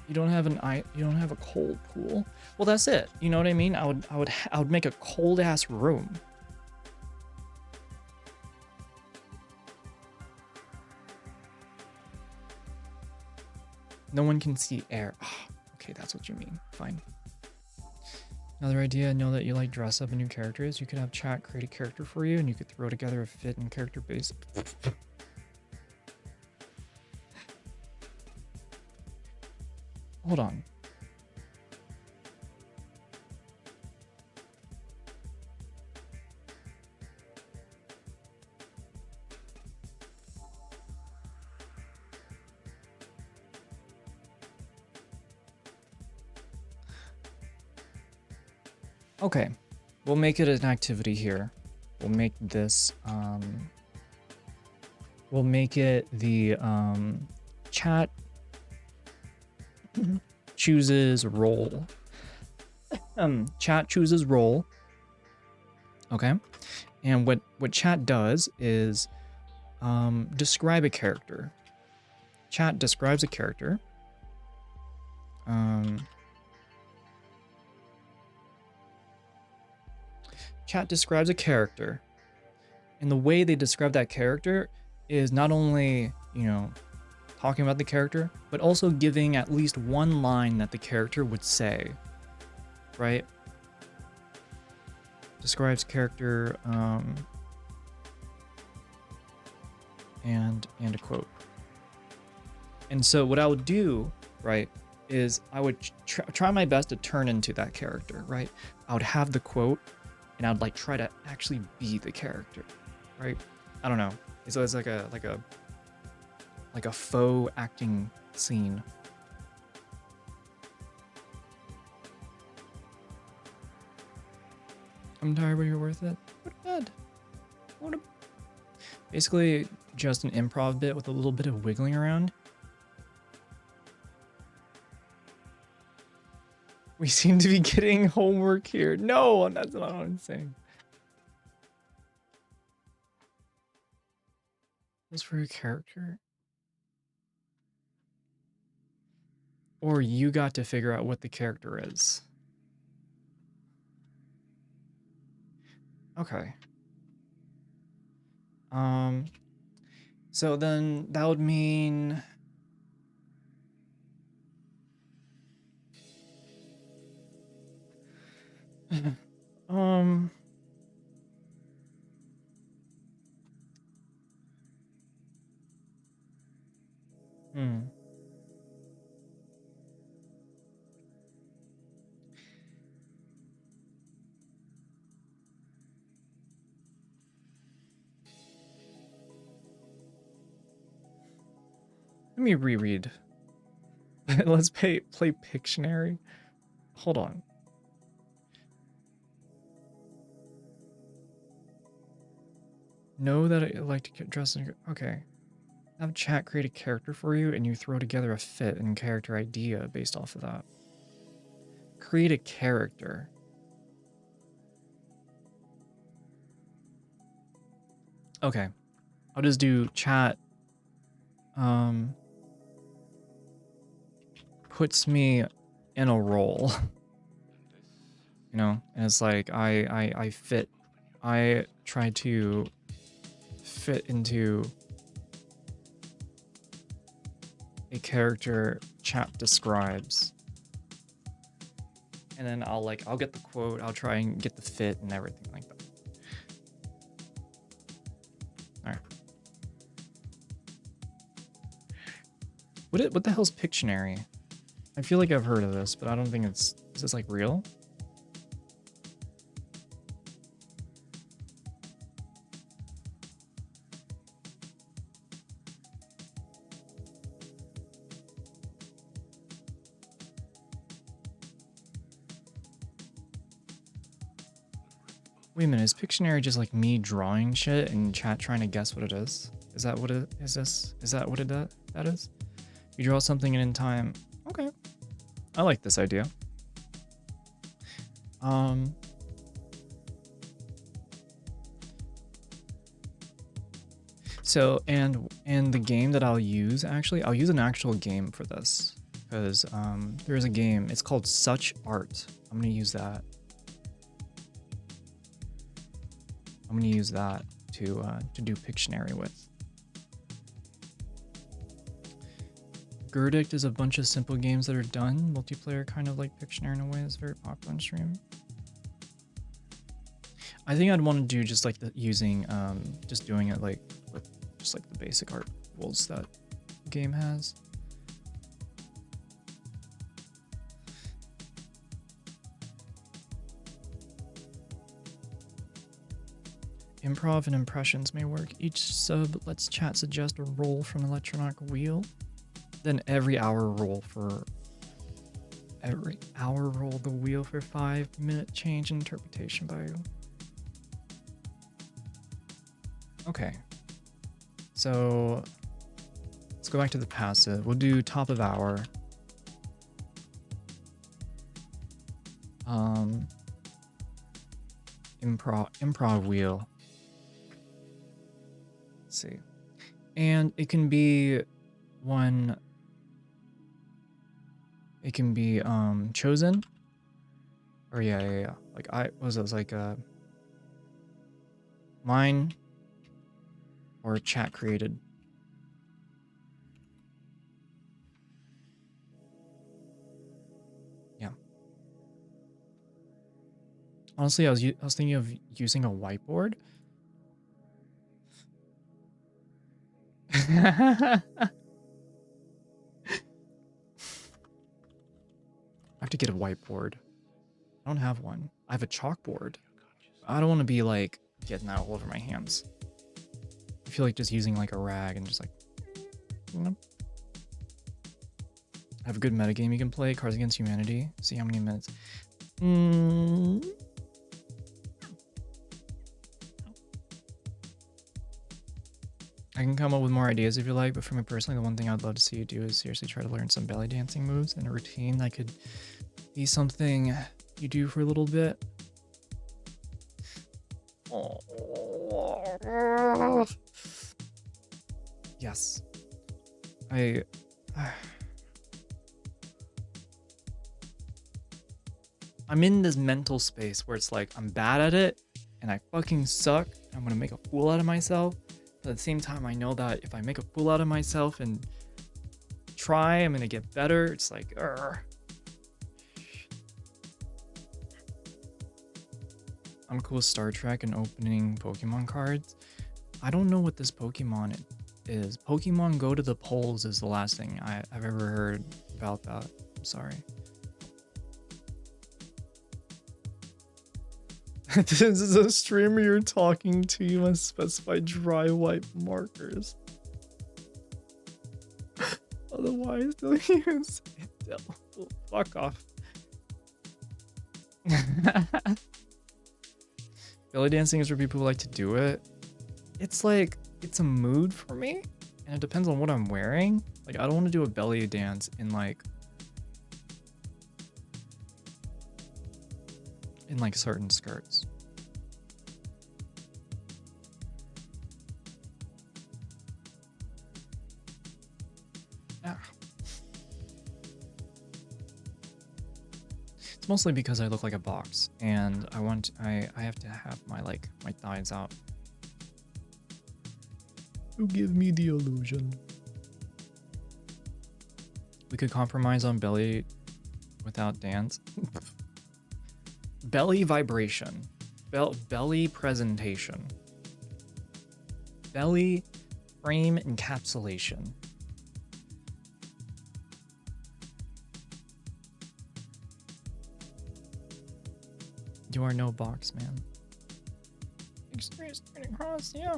You don't have a cold pool. Well, that's it. You know what I mean? I would make a cold ass room. No one can see air. Oh, okay, that's what you mean. Fine. Another idea, I know that you like dress up in your characters. You could have chat create a character for you and you could throw together a fit and character base. Hold on. Okay, we'll make it an activity here. We'll make this, we'll make it the chat chooses role. Chat chooses role. Okay, and what chat does is describe a character. Chat describes a character. Chat describes a character, and the way they describe that character is not only, you know, talking about the character, but also giving at least one line that the character would say, right? Describes character, and a quote. And so what I would do, right, is I would try my best to turn into that character, right? I would have the quote, and I'd like try to actually be the character, right? I don't know. So it's like a faux acting scene. I'm tired, but you're worth it. Go to bed. Basically, just an improv bit with a little bit of wiggling around. We seem to be getting homework here. No, that's not what I'm saying. That's for your character. Or you got to figure out what the character is. Okay. So then that would mean let me reread. Let's play Pictionary. Hold on. Know that I like to get dressed in. Okay. Have chat create a character for you, and you throw together a fit and character idea based off of that. Create a character. Okay. I'll just do chat. Puts me in a role. You know, and it's like I fit. I try to fit into a character chat describes. And then I'll get the quote, I'll try and get the fit and everything like that. Alright. What the hell's Pictionary? I feel like I've heard of this, but I don't think is this like real? Wait a minute, is Pictionary just like me drawing shit and chat trying to guess what it is? Is that what it is? Is that what that is? You draw something in time. Okay. I like this idea. So and the game that I'll use, actually, I'll use an actual game for this because there's a game. It's called Such Art. I'm gonna use that. I'm gonna use that to do Pictionary with. Verdict is a bunch of simple games that are done multiplayer, kind of like Pictionary in a way. That's very popular on stream. I think I'd want to do just like just doing it like with just like the basic art rules that the game has. Improv and impressions may work. Each sub lets chat suggest a role from an electronic wheel. Then every hour roll the wheel for 5-minute change in interpretation by you. Okay. So let's go back to the passive. We'll do top of hour. Improv wheel. Let's see. And it can be one. It can be chosen. Or yeah. Like mine or chat created. Yeah. Honestly, I was thinking of using a whiteboard. to get a whiteboard. I don't have one. I have a chalkboard. I don't want to be like getting that all over my hands. I feel like just using like a rag and just like, you know. Have a good metagame you can play. Cards Against Humanity. See how many minutes. I can come up with more ideas if you like, but for me personally, the one thing I'd love to see you do is seriously try to learn some belly dancing moves and a routine that could be something you do for a little bit. Yes. I'm in this mental space where it's like I'm bad at it and I fucking suck. I'm gonna make a fool out of myself. But at the same time, I know that if I make a fool out of myself and try, I'm gonna get better. It's like, I'm cool with Star Trek and opening Pokemon cards. I don't know what this Pokemon is. Pokemon Go to the Polls is the last thing I've ever heard about that. I'm sorry. This is a streamer you're talking to. You must specify dry white markers. Otherwise, they'll use it. Oh, fuck off. Belly dancing is for people who like to do it. It's like, it's a mood for me, and it depends on what I'm wearing. Like, I don't want to do a belly dance in like certain skirts. Yeah. It's mostly because I look like a box and I have to have my thighs out. You give me the illusion. We could compromise on belly without dance. Belly vibration. Belly presentation. Belly frame encapsulation. You are no box man. Experience turning across, yeah.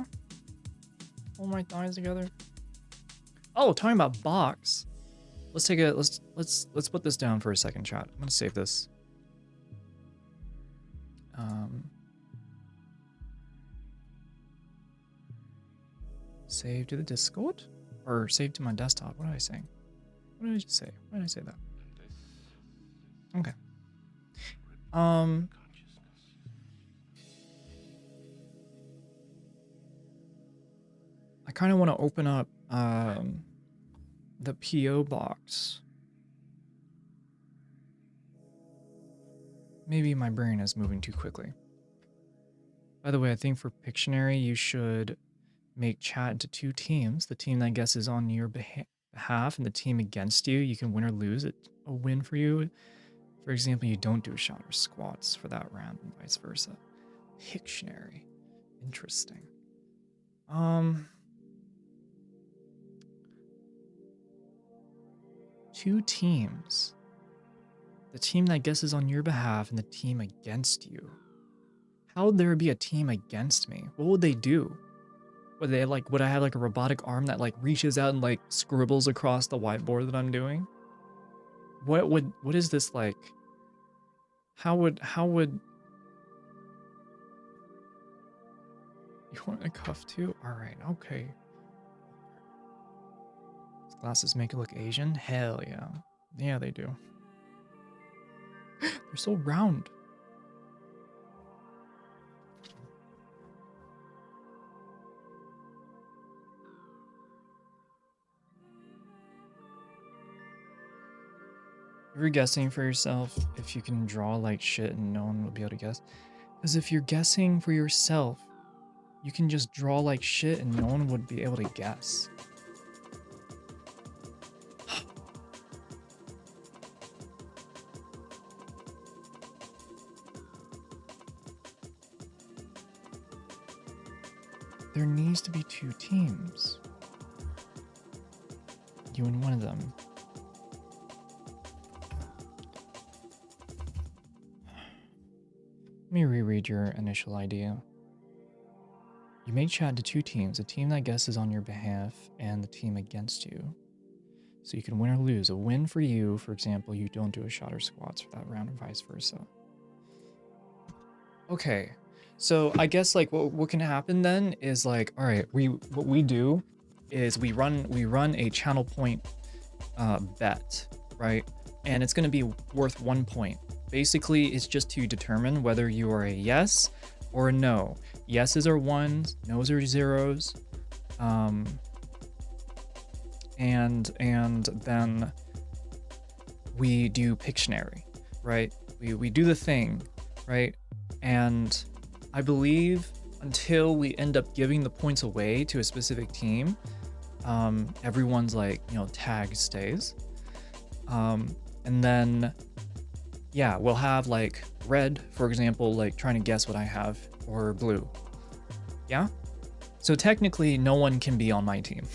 Hold my thighs together. Oh, talking about box. Let's take a let's put this down for a second, chat. I'm gonna save this. Save to the Discord? Or save to my desktop. What did I say? What did I just say? Why did I say that? Okay. I kind of want to open up the PO box. Maybe my brain is moving too quickly. By the way, I think for Pictionary, you should make chat into 2 teams. The team that guesses on your behalf and the team against you. You can win or lose. It's a win for you. For example, you don't do shot or squats for that round and vice versa. Pictionary. Interesting. 2 teams. The team that guesses on your behalf and the team against you. How would there be a team against me? What would they do? Would they would I have like a robotic arm that like reaches out and like scribbles across the whiteboard that I'm doing? What is this like? How would you want a cuff too? Alright, okay. These glasses make it look Asian? Hell yeah. Yeah, they do. They're so round. If you're guessing for yourself, if you can draw like shit and no one will be able to guess. Because if you're guessing for yourself, you can just draw like shit and no one would be able to guess. There needs to be 2 teams. You and one of them. Let me reread your initial idea. You may chat to two teams, a team that guesses on your behalf and the team against you. So you can win or lose. A win for you, for example, you don't do a shot or squats for that round, and vice versa. Okay, so I guess like what can happen then is like, all right, what we do is we run a channel point bet, right? And it's going to be worth 1 point. Basically, it's just to determine whether you are a yes or a no. Yeses are ones, nos are zeros. And then we do Pictionary, right? We do the thing, right? And I believe until we end up giving the points away to a specific team, everyone's like, tag stays. And then, yeah, we'll have like red, for example, like trying to guess what I have, or blue. Yeah? So technically, no one can be on my team.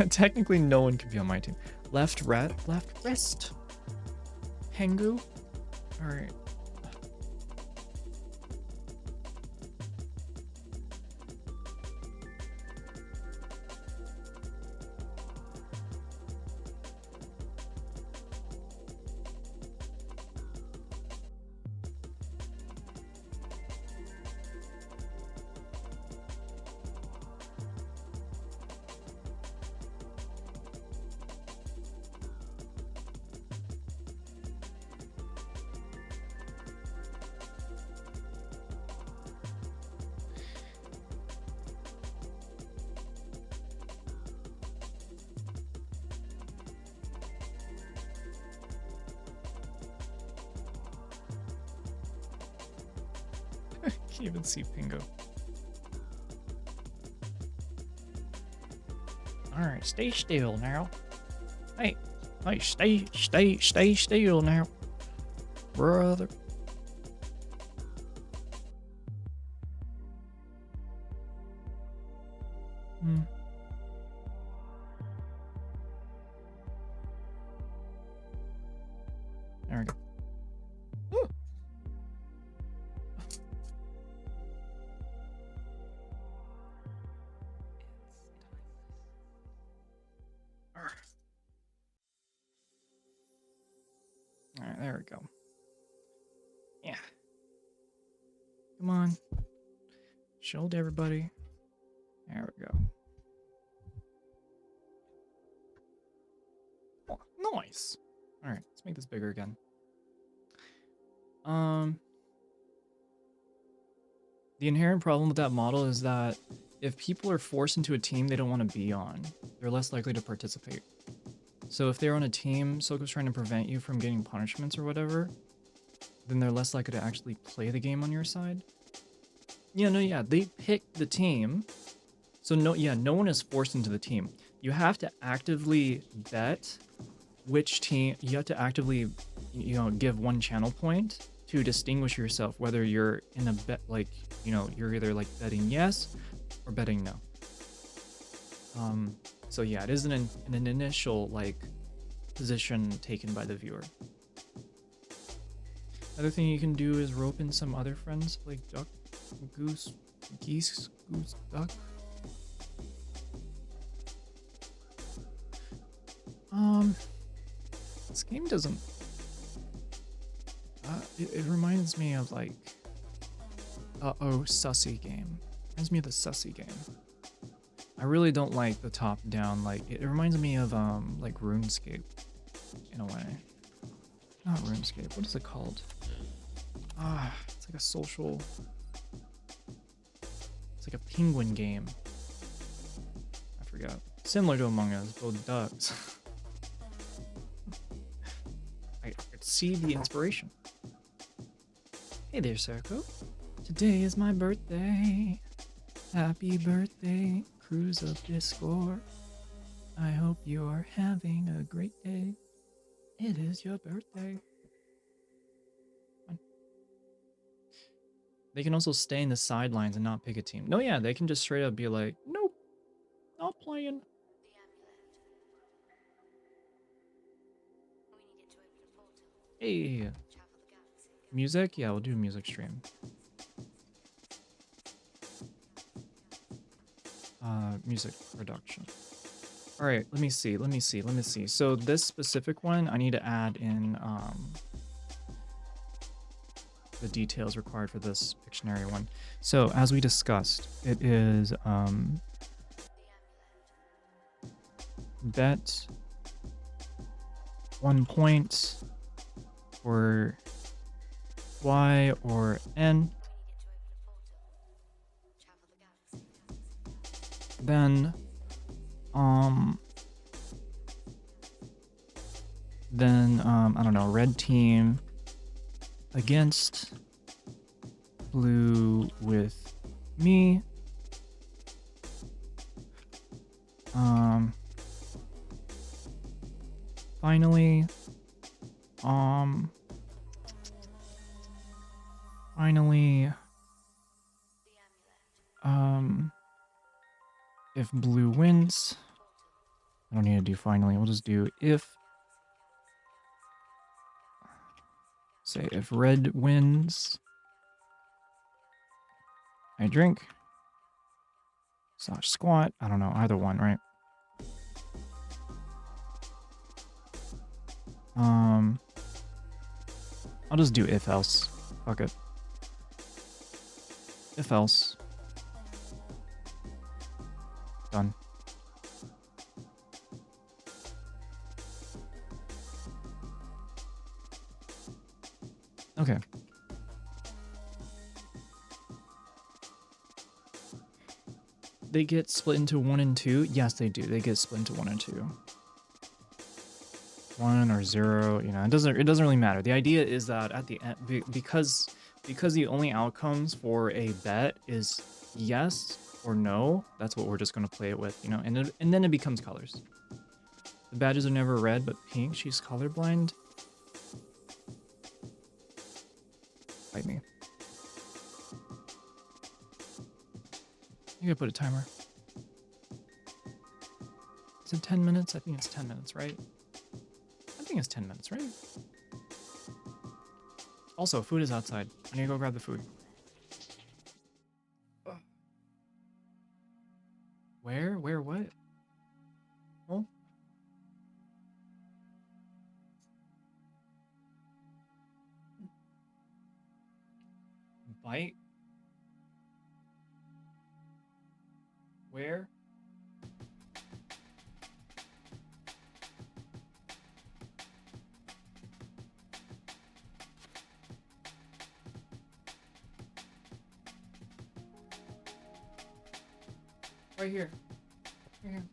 Technically, no one can be on my team. Left wrist. Pengu? Alright. Can't even see Pingo. Alright, stay still now. Hey, stay still now, brother. There we go. Ooh. Alright, there we go. Yeah. Come on. Show to everybody. There we go. Oh, nice. Alright, let's make this bigger again. The inherent problem with that model is that if people are forced into a team they don't want to be on, they're less likely to participate. So if they're on a team, SoCo's trying to prevent you from getting punishments or whatever, then they're less likely to actually play the game on your side. Yeah, they pick the team. So no one is forced into the team. You have to actively bet which team, you have to actively, give one channel point to distinguish yourself, whether you're in a bet, like, you're either like betting yes or betting no. So yeah, it is an initial like position taken by the viewer. Another thing you can do is rope in some other friends, like duck, goose, geese, goose, duck. This game doesn't. It reminds me of like. Sussy game. Reminds me of the Sussy game. I really don't like the top-down. Like it reminds me of like RuneScape, in a way. Not RuneScape. What is it called? It's like a social. It's like a penguin game. I forgot. Similar to Among Us, both ducks. I could see the inspiration. Hey there, Circo. Today is my birthday. Happy birthday, Cruise of Discord. I hope you're having a great day. It is your birthday. They can also stay in the sidelines and not pick a team. No, yeah, they can just straight up be like, nope, not playing. Hey, music? Yeah, we'll do a music stream. Music production. All right, let me see. So this specific one, I need to add in the details required for this Pictionary one. So as we discussed, it is bet 1 point for y or n. Then I don't know, red team against blue with me. Finally, if blue wins, I don't need to do finally, we'll just do if, say if red wins, I drink, / squat, I don't know, either one, right? I'll just do if else, fuck it. If else. Done. Okay. They get split into 1 and 2? Yes, they do. They get split into 1 and 2. 1 or 0, you know, it doesn't really matter. The idea is that at the end, because the only outcomes for a bet is yes or no, that's what we're just going to play it with, you know, and then it becomes colors. The badges are never red but pink. She's colorblind. Fight me. You gotta put a timer. Is it 10 minutes? I think it's 10 minutes, right? I think it's 10 minutes, right? Also, food is outside. I need to go grab the food. Where? Where what? Oh. Bite? Where? Right here. Right here.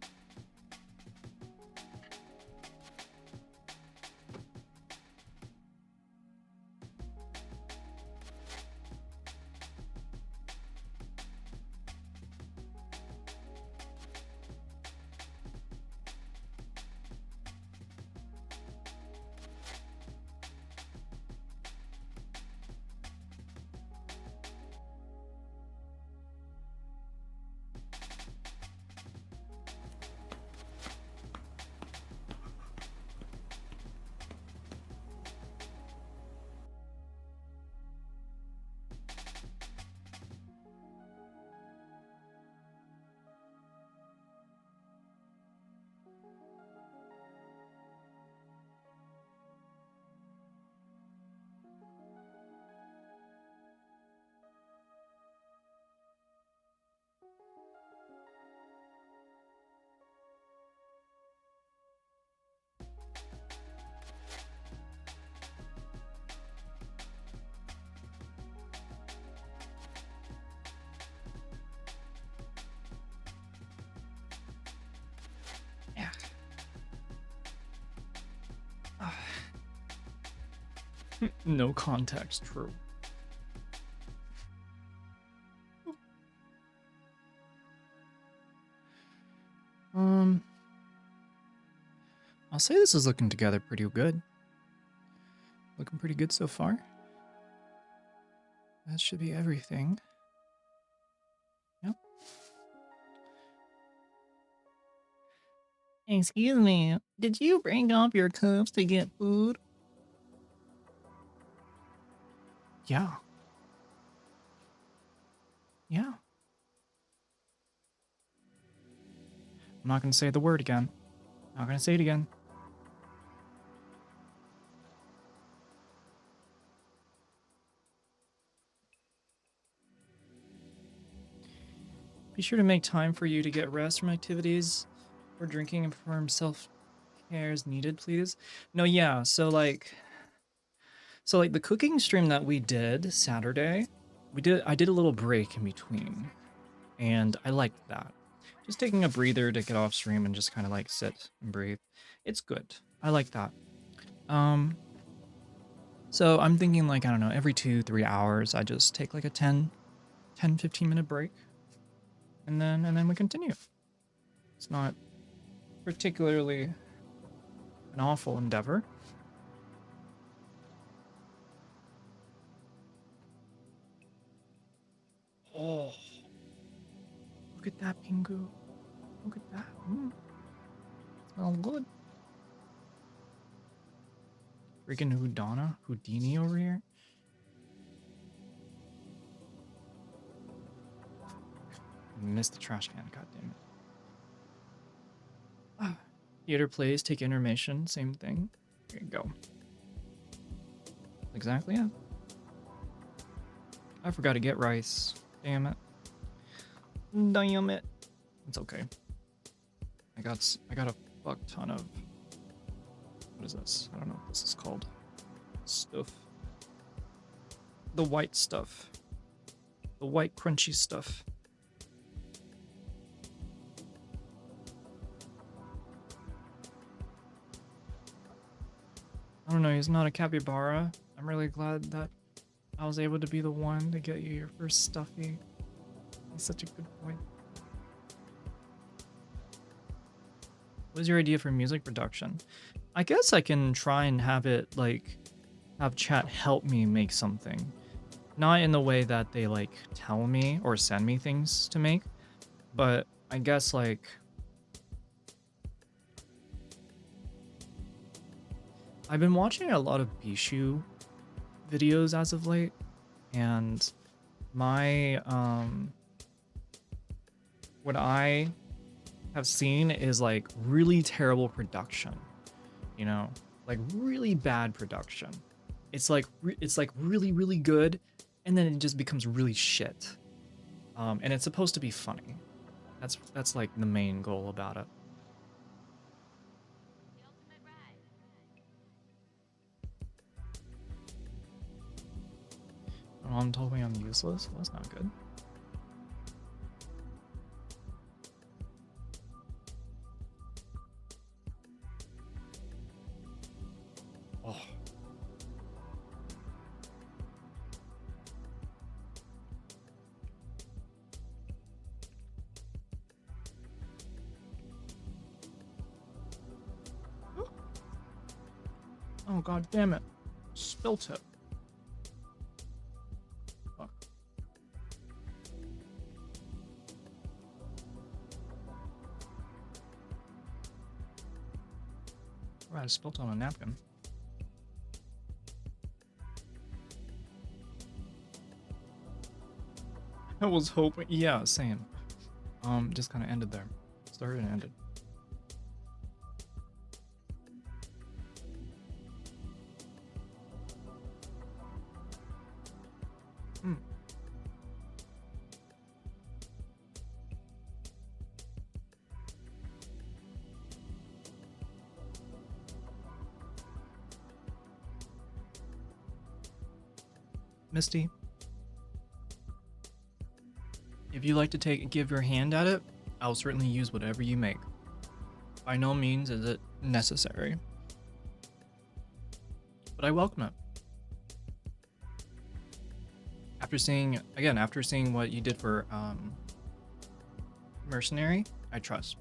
No context, true. I'll say this is looking together pretty good. Looking pretty good so far. That should be everything. Yep. Excuse me, did you bring up your cups to get food? Yeah. Yeah. I'm not gonna say the word again. Not gonna say it again. Be sure to make time for you to get rest from activities or drinking and perform self-care as needed, please. No, yeah, so like the cooking stream that we did Saturday, I did a little break in between, and I liked that. Just taking a breather to get off stream and just kind of like sit and breathe. It's good. I like that. So I'm thinking like, I don't know, every 2-3 hours, I just take like a 15-minute break, and then we continue. It's not particularly an awful endeavor. Oh, look at that, Pingu. Look at that. Smells good. Freaking Houdini over here. Missed the trash can, god damn it. Theater plays, take intermission, same thing. There you go. Exactly, yeah. I forgot to get rice. Damn it. Damn it. It's okay. I got a fuck ton of... What is this? I don't know what this is called. Stuff. The white stuff. The white crunchy stuff. I don't know, he's not a capybara. I'm really glad that I was able to be the one to get you your first stuffy. He's such a good boy. What was your idea for music production? I guess I can try and have it, like, have chat help me make something. Not in the way that they, like, tell me or send me things to make, but I guess, like... I've been watching a lot of Bishu videos as of late, and my, what I have seen is, like, really terrible production, you know? Like, really bad production. It's like really, really good, and then it just becomes really shit. And it's supposed to be funny. That's like the main goal about it. My mom told me I'm useless. Well, that's not good. Oh. Oh, god damn it. Spilt it. Fuck. Right, I spilt on a napkin. I was hoping, yeah, same. Just kind of ended there. Started and ended. Misty, if you like to give your hand at it, I'll certainly use whatever you make. By no means is it necessary, but I welcome it. After seeing what you did for Mercenary, I trust.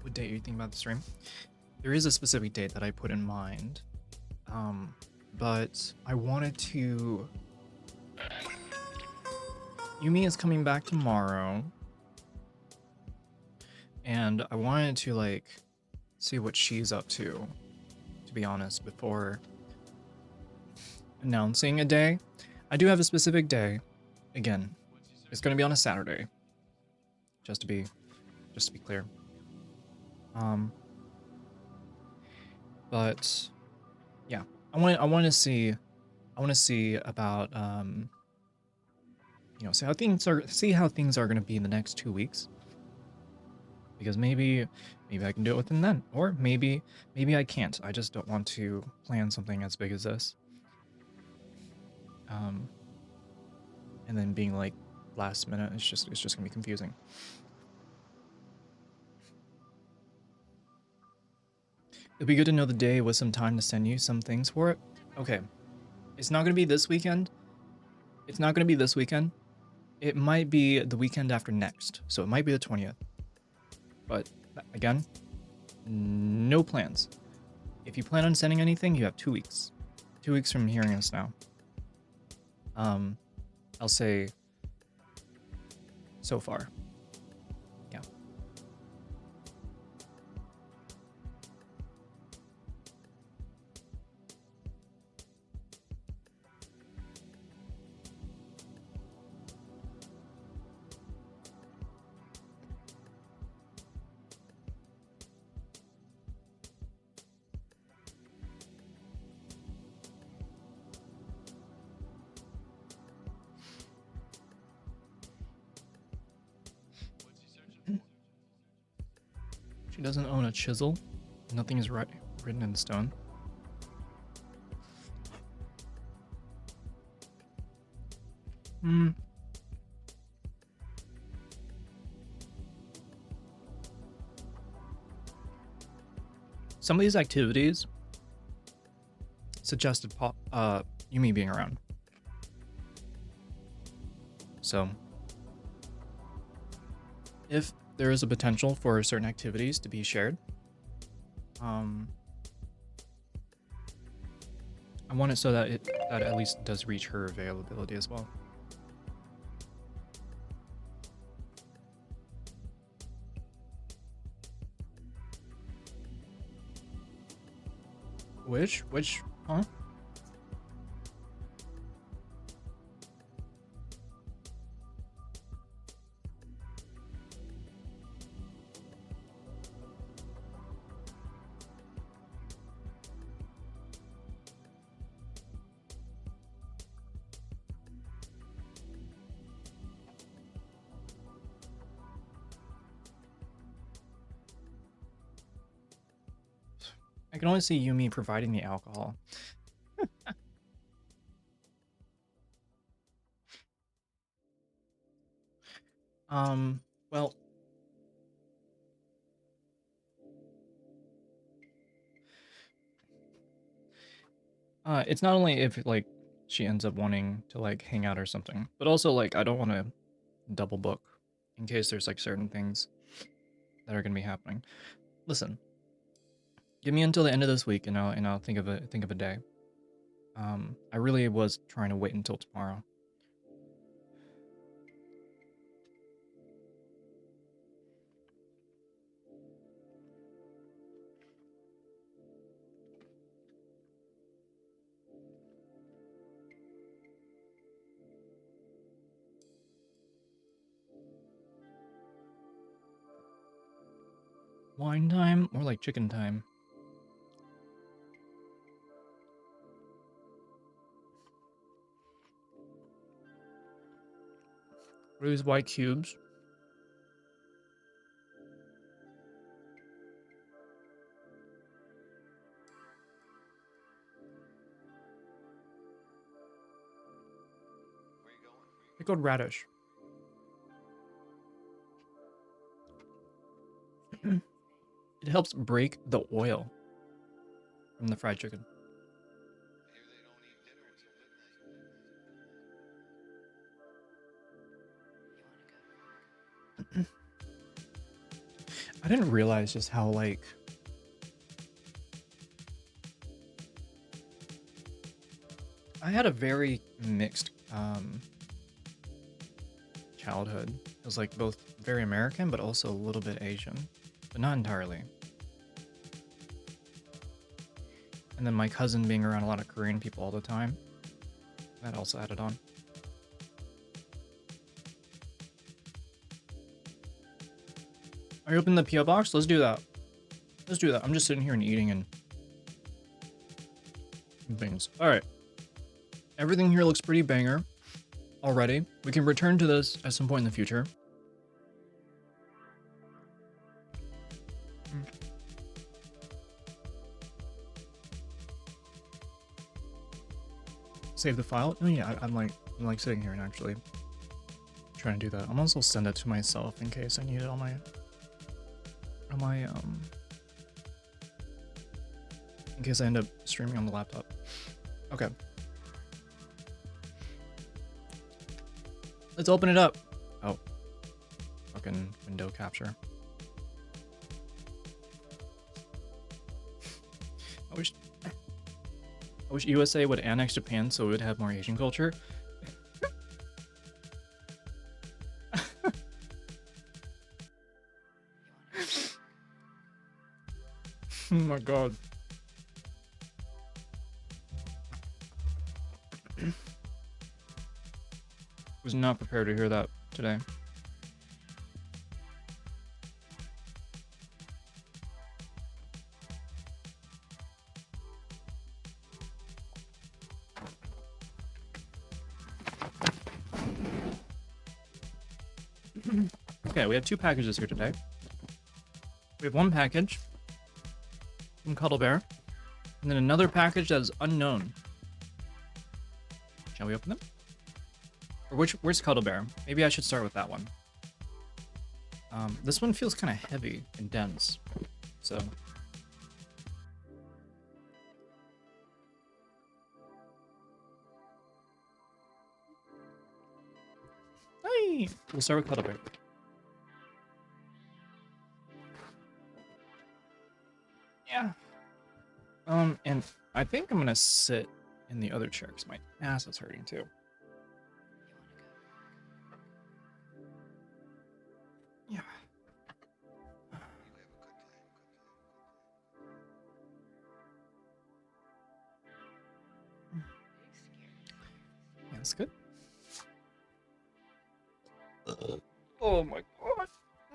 What date are you thinking about the stream? There is a specific date that I put in mind, but I wanted to... Yumi is coming back tomorrow, and I wanted to like see what she's up to be honest, before announcing a day. I do have a specific day. Again, it's going to be on a Saturday. Just to be clear. But yeah, I want to see about you know, see how things are going to be in the next 2 weeks. Because maybe I can do it within then, or maybe I can't. I just don't want to plan something as big as this. And then being like last minute, it's just gonna be confusing. It'd be good to know the day with some time to send you some things for it. Okay, it's not gonna be this weekend. It might be the weekend after next, so it might be the 20th. But again, no plans. If you plan on sending anything, you have 2 weeks. 2 weeks from hearing us now. I'll say so far. Yeah. She doesn't own a chisel. Nothing is written in stone. Some of these activities suggested Yumi being around. So if there is a potential for certain activities to be shared, I want it so that it at least does reach her availability as well. Which, huh? I can only see Yumi providing the alcohol. Well, it's not only if like she ends up wanting to like hang out or something, but also like I don't want to double book in case there's like certain things that are gonna be happening. Listen, give me until the end of this week, and I'll think of a day. I really was trying to wait until tomorrow. Wine time, more like chicken time. What are these white cubes? Pickled radish. It helps break the oil from the fried chicken. I didn't realize just how like I had a very mixed childhood. It was like both very American, but also a little bit Asian, but not entirely. And then my cousin being around a lot of Korean people all the time, that also added on. Are you opening the PO box? Let's do that. Let's do that. I'm just sitting here and eating and things. All right. Everything here looks pretty banger already. We can return to this at some point in the future. Save the file? Oh yeah, I'm like sitting here and actually trying to do that. I'm also send it to myself in case I need it on my in case I end up streaming on the laptop. Okay. Let's open it up. Oh. Fucking window capture. I wish USA would annex Japan so it would have more Asian culture. Oh my god. Was not prepared to hear that today. Okay, we have 2 packages here today. We have 1 package from Cuddle Bear, and then another package that is unknown. Shall we open them? Or where's Cuddle Bear? Maybe I should start with that one. This one feels kind of heavy and dense, so. Hey! We'll start with Cuddle Bear. Yeah. And I think I'm gonna sit in the other chair because my ass is hurting too. Yeah. Yeah, that's good. Oh my god.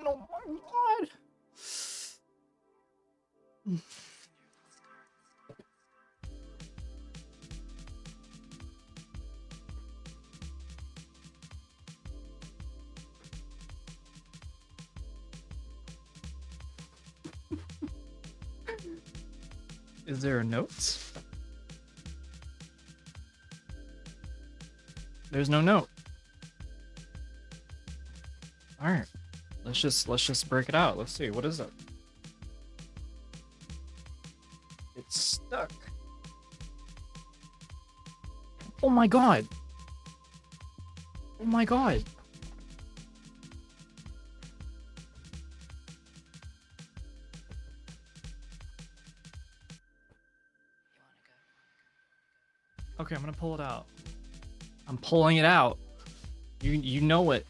Oh my god. Is there a note? There's no note. All right. Let's just break it out. Let's see. What is it? It's stuck. Oh my god. Oh my god. Okay, I'm gonna pull it out. I'm pulling it out. You know it.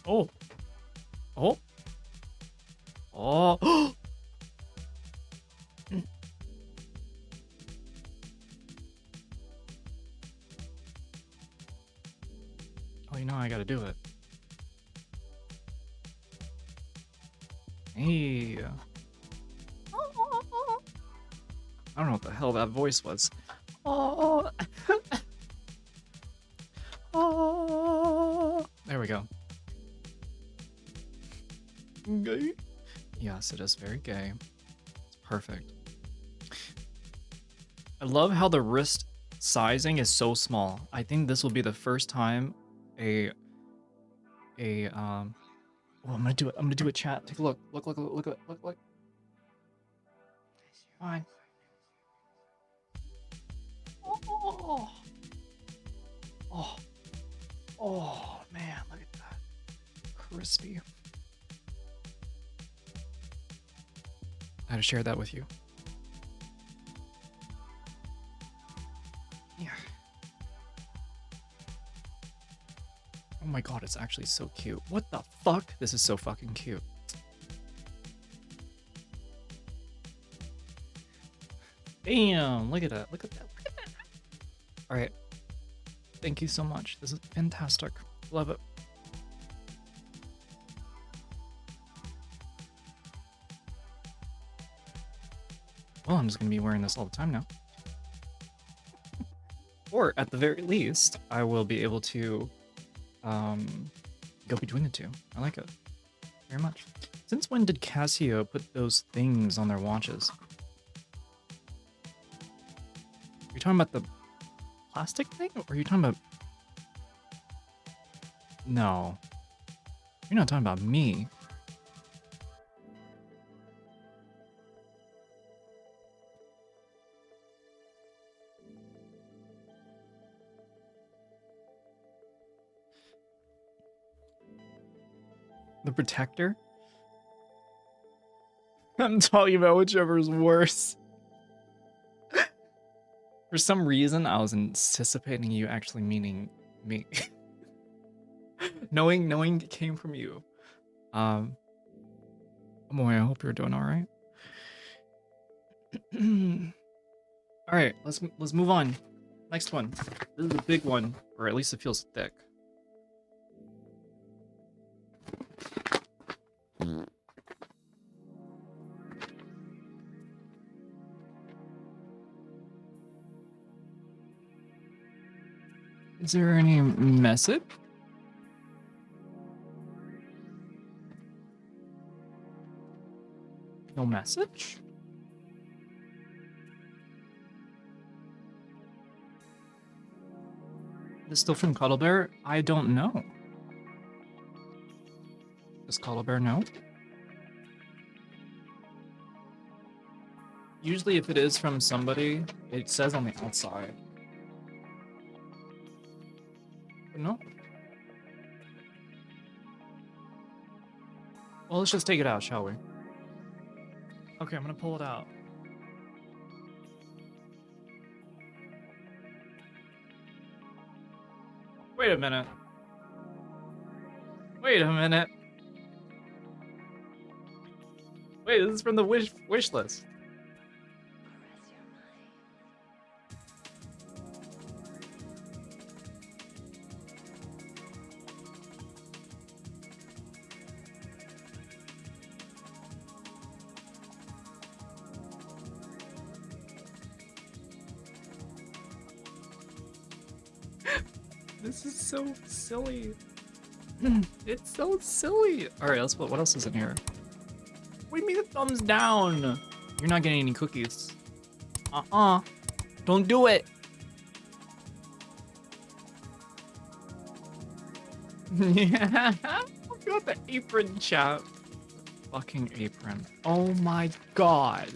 Oh. Oh. Oh. Oh, you know I gotta do it. Hey. I don't know what the hell that voice was. Oh. Oh. There we go. Gay? Yes, it is very gay. It's perfect. I love how the wrist sizing is so small. I think this will be the first time oh, I'm gonna do it. I'm gonna do it, chat. Take a look. Look. Fine. Oh. Oh, man, look at that. Crispy. I had to share that with you. Yeah. Oh my god, it's actually so cute. What the fuck? This is so fucking cute. Damn, look at that. Look at that. Look at that. All right. Thank you so much. This is fantastic. Love it. Well, I'm just going to be wearing this all the time now. Or at the very least, I will be able to go between the two. I like it very much. Since when did Casio put those things on their watches? You're talking about the plastic thing? Or are you talking about... No. You're not talking about me. The protector? I'm talking about whichever is worse. For some reason, I was anticipating you actually meaning me. knowing it came from you. Boy, I hope you're doing all right. All right, let's move on. Next one. This is a big one, or at least it feels thick. Is there any message? No message? This still from Cuddle Bear? I don't know. Does Cuddle Bear know? Usually if it is from somebody, it says on the outside. But no. Well, let's just take it out, shall we? Okay, I'm gonna pull it out. Wait a minute. Wait a minute. Wait, this is from the wish list. This is so silly. It's so silly. All right, let's put, what else is in here? What do you mean a thumbs down? You're not getting any cookies. Don't do it. Yeah. We got the apron, chat. Fucking apron. Oh my god.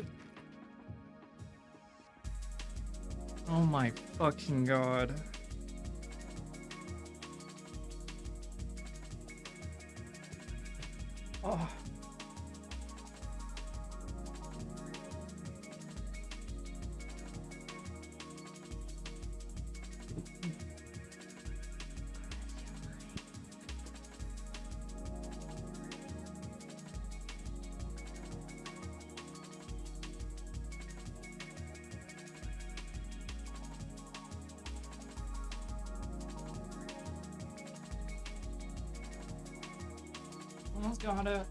Oh my fucking god. Oh. Almost got it.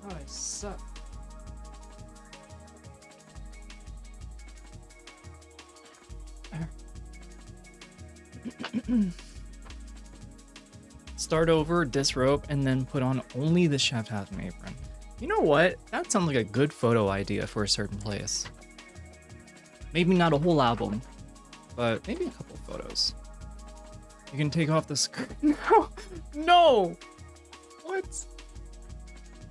Oh, I suck. Start over, disrobe, and then put on only the chef hat and apron. You know what? That sounds like a good photo idea for a certain place. Maybe not a whole album, but maybe a couple photos. You can take off the skirt. No! No! What?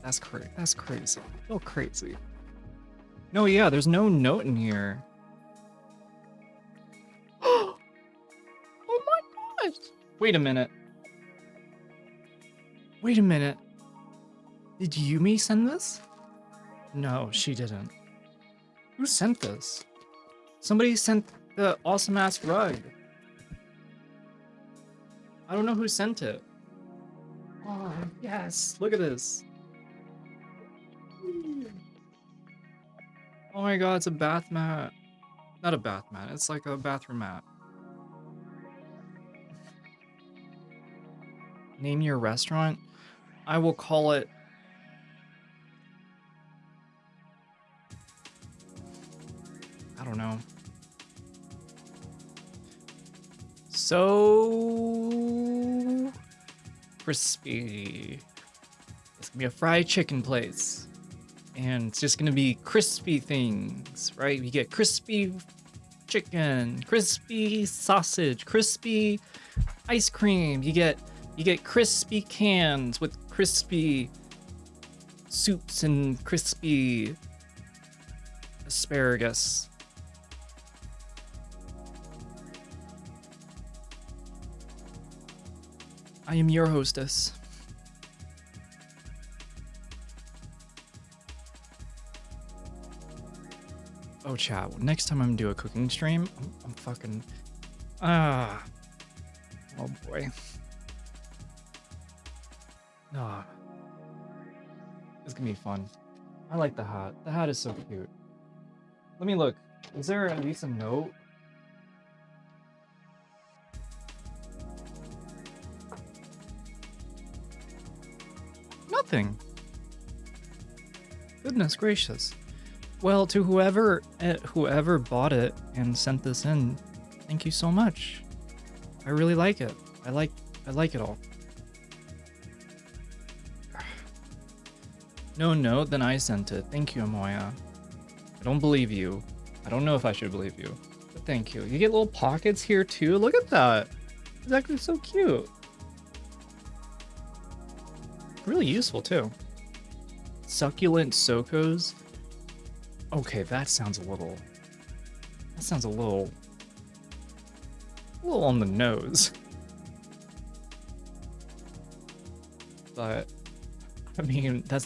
That's crazy. That's crazy. So crazy. No, yeah, there's no note in here. Oh my gosh! Wait a minute. Wait a minute. Did Yumi send this? No, she didn't. Who sent this? Somebody sent the awesome ass rug. I don't know who sent it. Oh, yes. Look at this. Oh my god, it's a bath mat. Not a bath mat, it's like a bathroom mat. Name your restaurant? I will call it... I don't know. So... crispy. It's gonna be a fried chicken place. And it's just gonna be crispy things, right? You get crispy chicken, crispy sausage, crispy ice cream. You get crispy cans with crispy soups and crispy asparagus. I am your hostess. Oh, chat. Next time I'm gonna do a cooking stream, I'm fucking... Oh, boy. Ah. It's gonna be fun. I like the hat. The hat is so cute. Let me look. Is there at least a note? Nothing. Goodness gracious. Well, to whoever bought it and sent this in, thank you so much. I really like it. I like it all. No note, then I sent it. Thank you, Amoya. I don't believe you. I don't know if I should believe you, but thank you. You get little pockets here too. Look at that. It's actually so cute. Really useful too. Succulent SoCos. Okay, that sounds a little on the nose. But I mean, that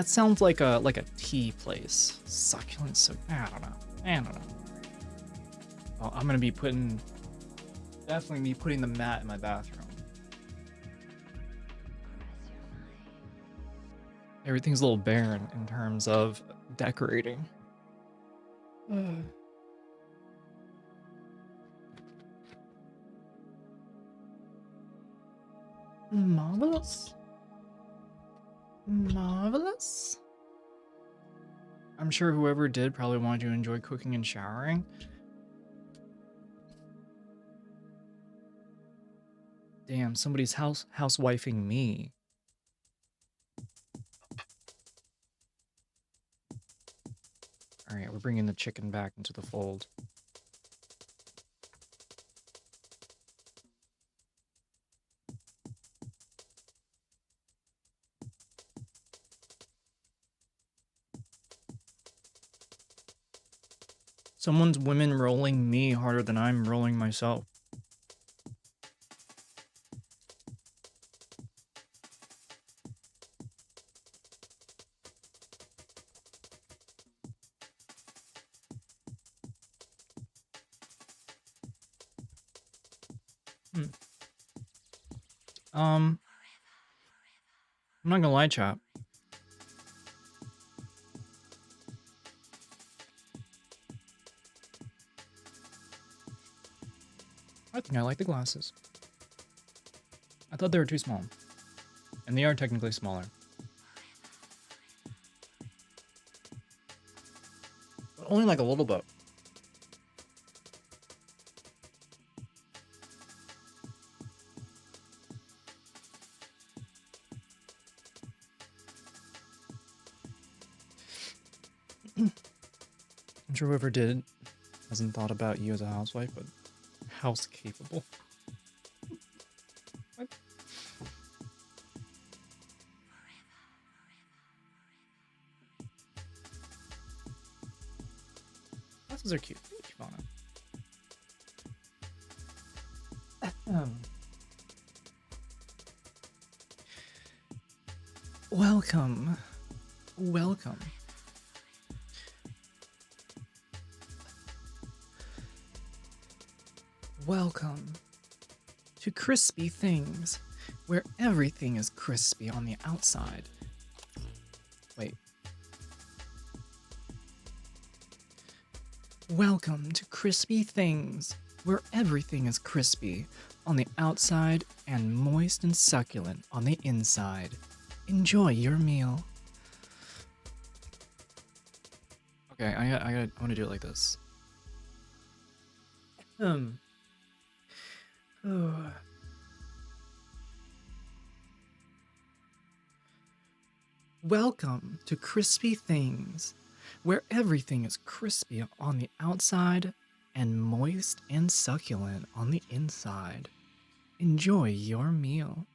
sounds like a tea place. Succulent, so I don't know. Oh, I'm gonna be definitely be putting the mat in my bathroom. Everything's a little barren in terms of decorating. Marvelous. Marvelous. I'm sure whoever did probably wanted you to enjoy cooking and showering. Damn, somebody's housewifing me. All right, we're bringing the chicken back into the fold. Someone's women rolling me harder than I'm rolling myself. I'm not gonna lie, chat. I think I like the glasses. I thought they were too small. And they are technically smaller. But only like a little bit. I'm sure whoever did hasn't thought about you as a housewife, but house capable. What? Those are cute. Keep on. Welcome. Welcome. Welcome to Crispy Things, where everything is crispy on the outside. Wait. Welcome to Crispy Things, where everything is crispy on the outside and moist and succulent on the inside. Enjoy your meal. Okay, I want to do it like this. Welcome to Crispy Things, where everything is crispy on the outside and moist and succulent on the inside. Enjoy your meal.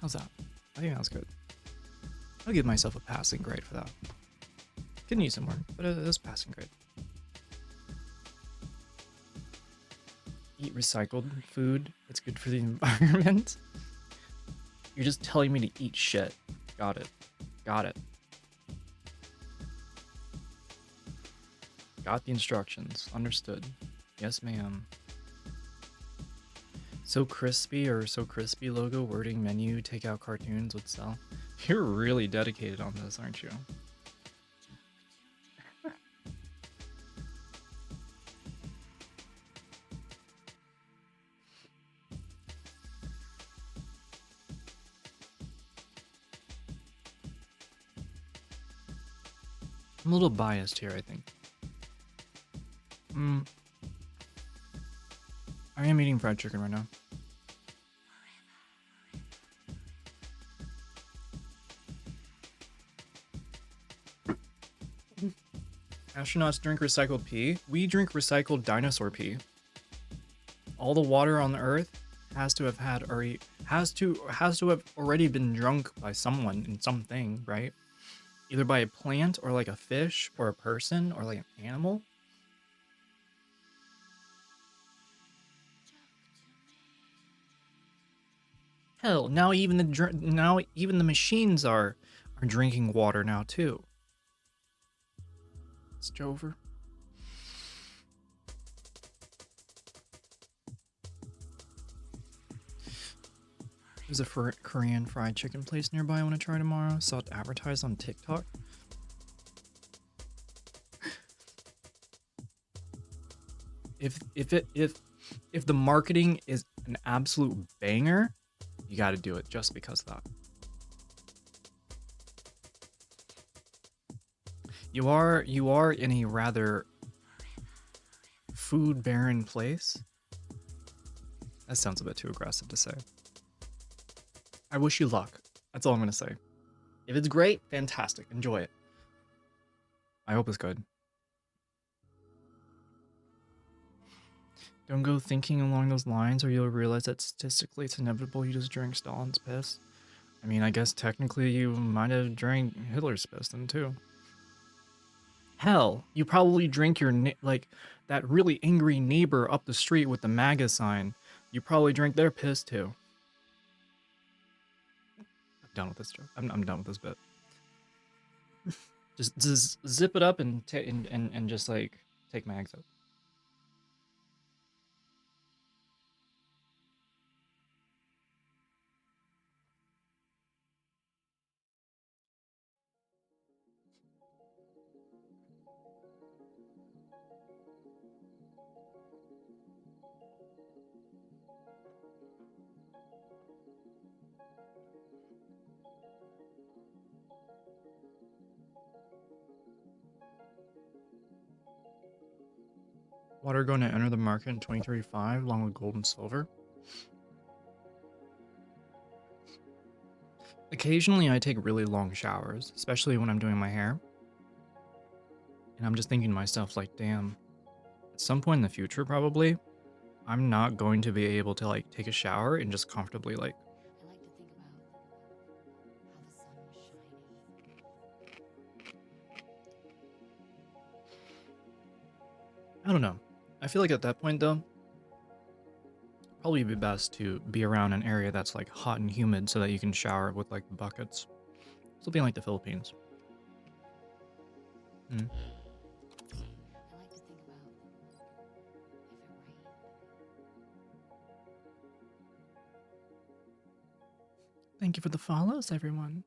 How's that? I think that was good. I'll give myself a passing grade for that. Can use some more, but it was passing grade. Eat recycled food. It's good for the environment. You're just telling me to eat shit. Got it. Got it. Got the instructions. Understood. Yes, ma'am. So crispy or so crispy logo, wording, menu, takeout cartoons would sell. You're really dedicated on this, aren't you? I'm a little biased here, I think. I am eating fried chicken right now. Astronauts drink recycled pee. We drink recycled dinosaur pee. All the water on the Earth has to have already been drunk by someone in something, right? Either by a plant or like a fish or a person or like an animal. Hell, now even the machines are drinking water now too. It's Jover. There's a Korean fried chicken place nearby I want to try tomorrow. Saw it advertised on TikTok. If the marketing is an absolute banger, you got to do it just because of that. You are in a rather food barren place. That sounds a bit too aggressive to say. I wish you luck. That's all I'm gonna say. If it's great, fantastic. Enjoy it. I hope it's good. Don't go thinking along those lines or you'll realize that statistically it's inevitable you just drank Stalin's piss. I mean, I guess technically you might have drank Hitler's piss then too. Hell, you probably drink your, like, that really angry neighbor up the street with the MAGA sign. You probably drink their piss too. I'm done with this joke. I'm done with this bit. just zip it up and just like take mags out. Water going to enter the market in 2035 along with gold and silver. Occasionally I take really long showers, especially when I'm doing my hair. And I'm just thinking to myself, like, damn, at some point in the future probably, I'm not going to be able to like take a shower and just comfortably like I don't know. I feel like at that point though, probably be best to be around an area that's like hot and humid so that you can shower with like buckets. Something like the Philippines. Mm. Thank you for the follows, everyone.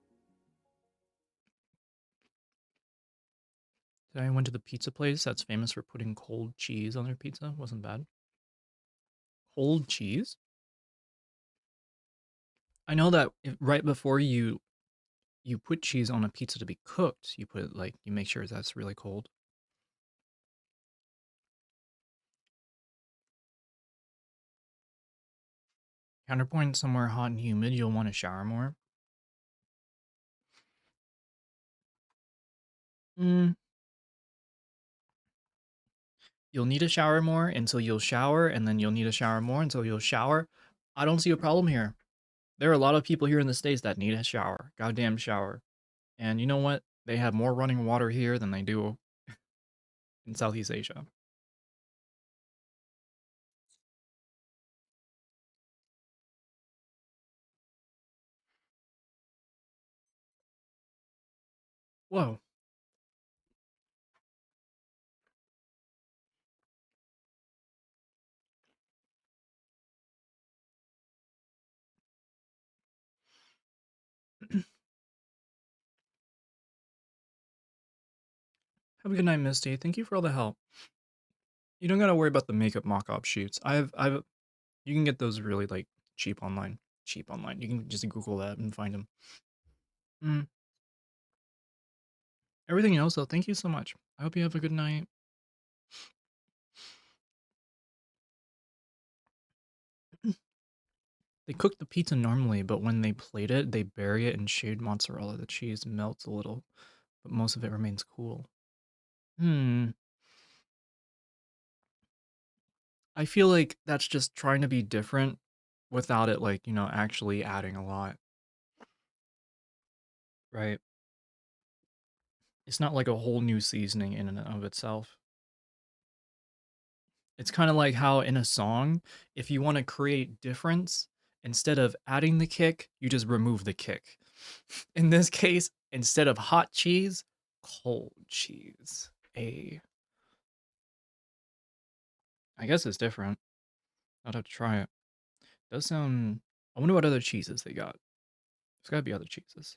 Today I went to the pizza place that's famous for putting cold cheese on their pizza. Wasn't bad. Cold cheese? I know that right before you put cheese on a pizza to be cooked, you put like you make sure that's really cold. Counterpoint, somewhere hot and humid, you'll want to shower more. Mm, you'll need to shower more until you'll shower, and then you'll need to shower more until you'll shower. I don't see a problem here. There are a lot of people here in the States that need a shower. Goddamn shower. And you know what? They have more running water here than they do in Southeast Asia. Whoa. Have a good night, Misty. Thank you for all the help. You don't gotta worry about the makeup mock-up shoots. You can get those really like cheap online. Cheap online. You can just Google that and find them. Mm. Everything else, though, thank you so much. I hope you have a good night. They cook the pizza normally, but when they plate it, they bury it in shaved mozzarella. The cheese melts a little, but most of it remains cool. Hmm. I feel like that's just trying to be different without it, like, actually adding a lot, right? It's not like a whole new seasoning in and of itself. It's kind of like how in a song, if you want to create difference, instead of adding the kick, you just remove the kick. In this case, instead of hot cheese, cold cheese. I guess it's different. I'd have to try it. Does sound. I wonder what other cheeses they got. There's gotta be other cheeses.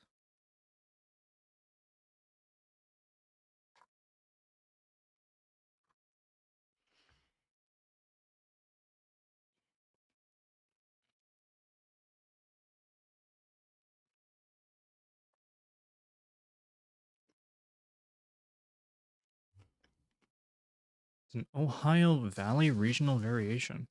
It's an Ohio Valley regional variation.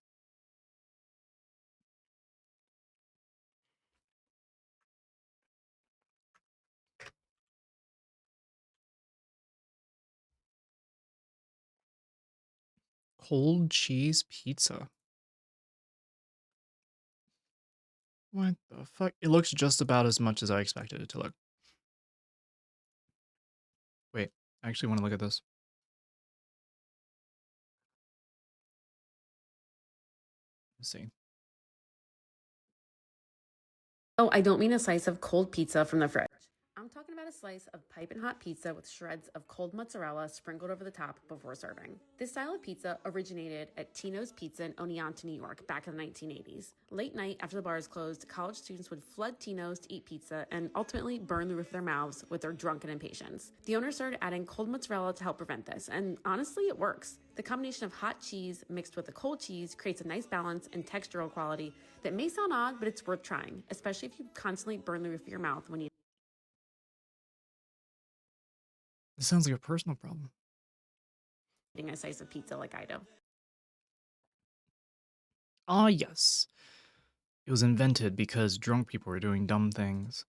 Cold cheese pizza. What the fuck? It looks just about as much as I expected it to look. Wait, I actually want to look at this. Let's see. Oh, I don't mean a slice of cold pizza from the fridge. I'm talking about a slice of piping hot pizza with shreds of cold mozzarella sprinkled over the top before serving. This style of pizza originated at Tino's Pizza in Oneonta, New York, back in the 1980s. Late night, after the bars closed, college students would flood Tino's to eat pizza and ultimately burn the roof of their mouths with their drunken impatience. The owner started adding cold mozzarella to help prevent this, and honestly, it works. The combination of hot cheese mixed with the cold cheese creates a nice balance and textural quality that may sound odd, but it's worth trying, especially if you constantly burn the roof of your mouth when you This sounds like a personal problem. eating a slice of pizza like I do. Ah, yes. It was invented because drunk people were doing dumb things.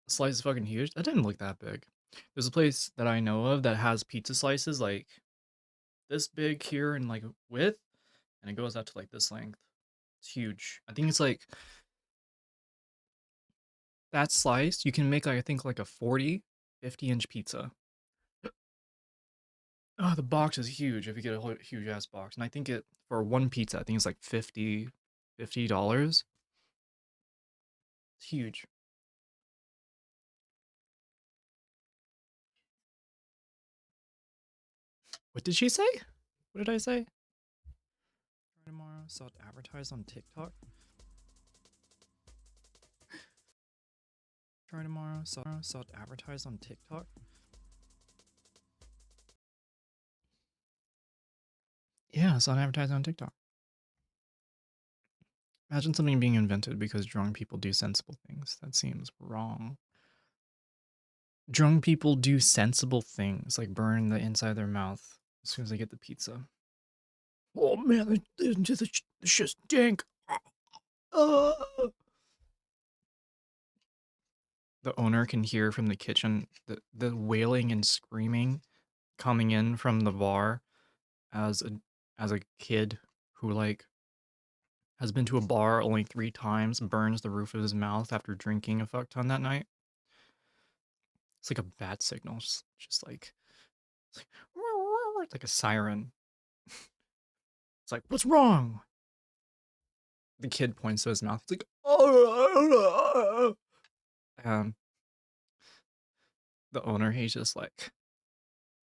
Slice is fucking huge. That didn't look that big. There's a place that I know of that has pizza slices like this big here in like width, and it goes out to like this length. It's huge. I think it's like that slice, you can make like I think like a 40, 50-inch pizza. Oh, the box is huge if you get a huge ass box. And I think it for one pizza, I think it's like $50. It's huge. What did she say? What did I say? Tomorrow, saw it advertised on TikTok. Try tomorrow, saw it advertised on TikTok. Yeah, saw it advertised on TikTok. Imagine something being invented because drunk people do sensible things. That seems wrong. Drunk people do sensible things, like burn the inside of their mouth as soon as they get the pizza. Oh man, this shit stink. Uh. The owner can hear from the kitchen the wailing and screaming coming in from the bar as a kid who like has been to a bar only 3 times, burns the roof of his mouth after drinking a fuck ton that night. It's like a bat signal. Just like it's like, it's like a siren. It's like, what's wrong? The kid points to his mouth. He's like, oh. The owner, he's just like,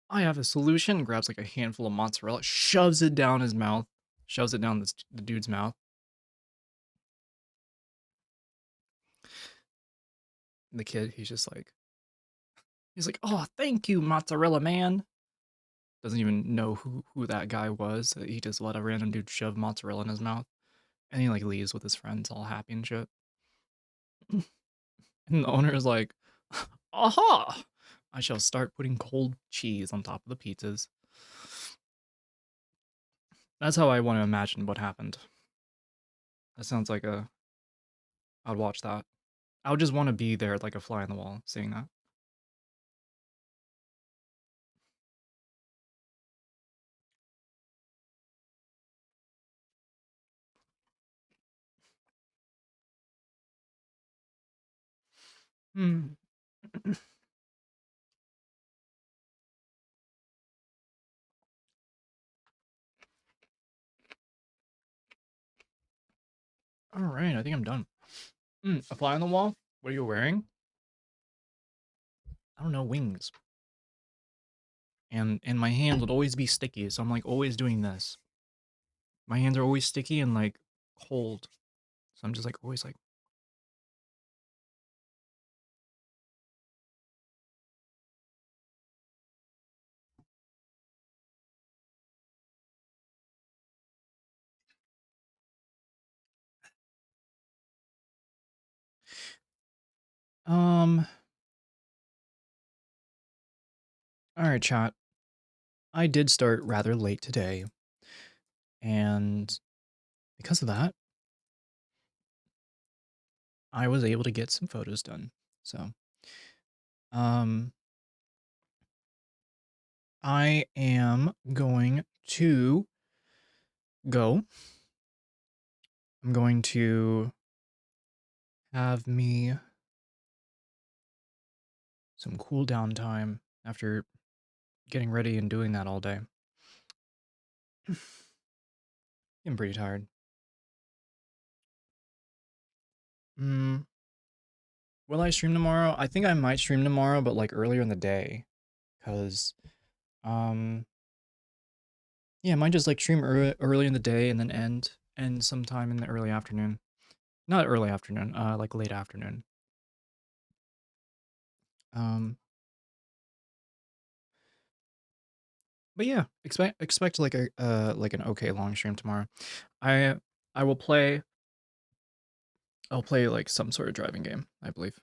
I have a solution. Grabs like a handful of mozzarella, shoves it down his mouth, shoves it down the dude's mouth. And the kid, he's like, oh, thank you, mozzarella man. Doesn't even know who that guy was. He just let a random dude shove mozzarella in his mouth, and he like leaves with his friends, all happy and shit. And the owner is like, aha! I shall start putting cold cheese on top of the pizzas. That's how I want to imagine what happened. That sounds like I'd watch that. I would just want to be there like a fly on the wall seeing that. Hmm. All right, I think I'm done. A fly on the wall? What are you wearing? I don't know, wings. And my hands would always be sticky, so I'm like always doing this. My hands are always sticky and like cold. So I'm just like always like um all right, chat. I did start rather late today, and because of that, I was able to get some photos done. So, um I am going to go. I'm going to have me some cool down time after getting ready and doing that all day. I'm pretty tired. Mm, will I stream tomorrow? I think I might stream tomorrow, but like earlier in the day, cause um yeah, I might just like stream early in the day and then end sometime in the early afternoon. Not early afternoon, like late afternoon. Um, but yeah, expect like an okay long stream tomorrow. I I will play. I'll play like some sort of driving game, I believe.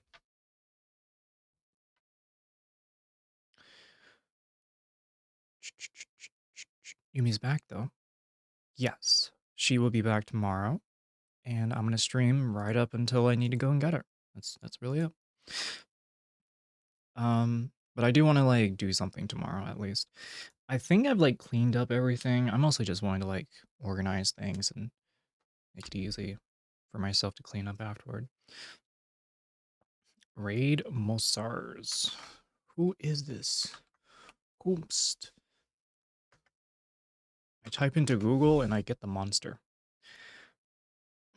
Yumi's back though. Yes, she will be back tomorrow, and I'm gonna stream right up until I need to go and get her. That's really it. But I do want to like do something tomorrow at least. I think I've like cleaned up everything. I'm mostly just wanting to like organize things and make it easy for myself to clean up afterward. Raid Mossars. Who is this? Goomst. I type into Google and I get the monster.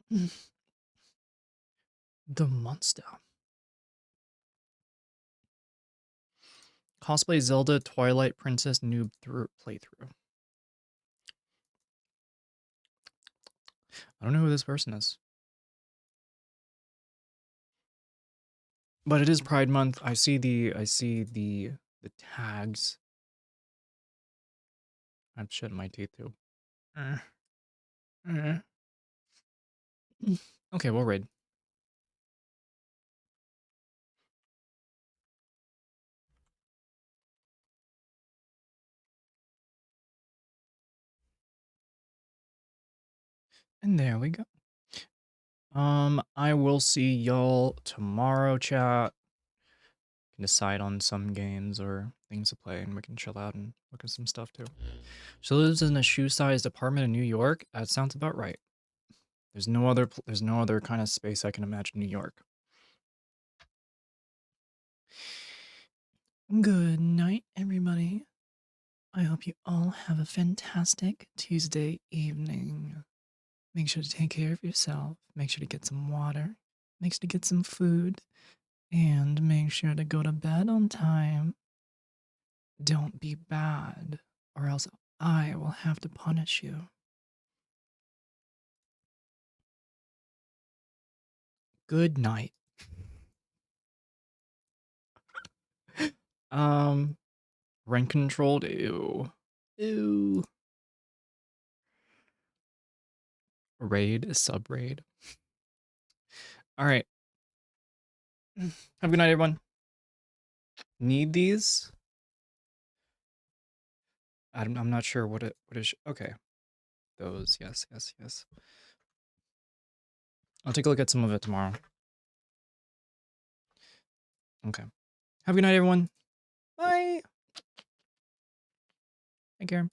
The monster. Cosplay Zelda Twilight Princess noob through playthrough. I don't know who this person is. But it is Pride Month. I see the tags. I'm shitting my teeth too. Uh, uh. Okay, we'll raid. And there we go. I will see y'all tomorrow, chat. Can decide on some games or things to play, and we can chill out and look at some stuff too. She lives in a shoe-sized apartment in New York. That sounds about right. There's no other kind of space I can imagine New York. Good night, everybody. I hope you all have a fantastic Tuesday evening. Make sure to take care of yourself. Make sure to get some water. Make sure to get some food. And make sure to go to bed on time. Don't be bad, or else I will have to punish you. Good night. Rent controlled? Ew. Ew. Raid, sub raid. All right. Have a good night, everyone. Need these? I'm not sure what is. Okay. Those, yes. I'll take a look at some of it tomorrow. Okay. Have a good night, everyone. Bye. Take care.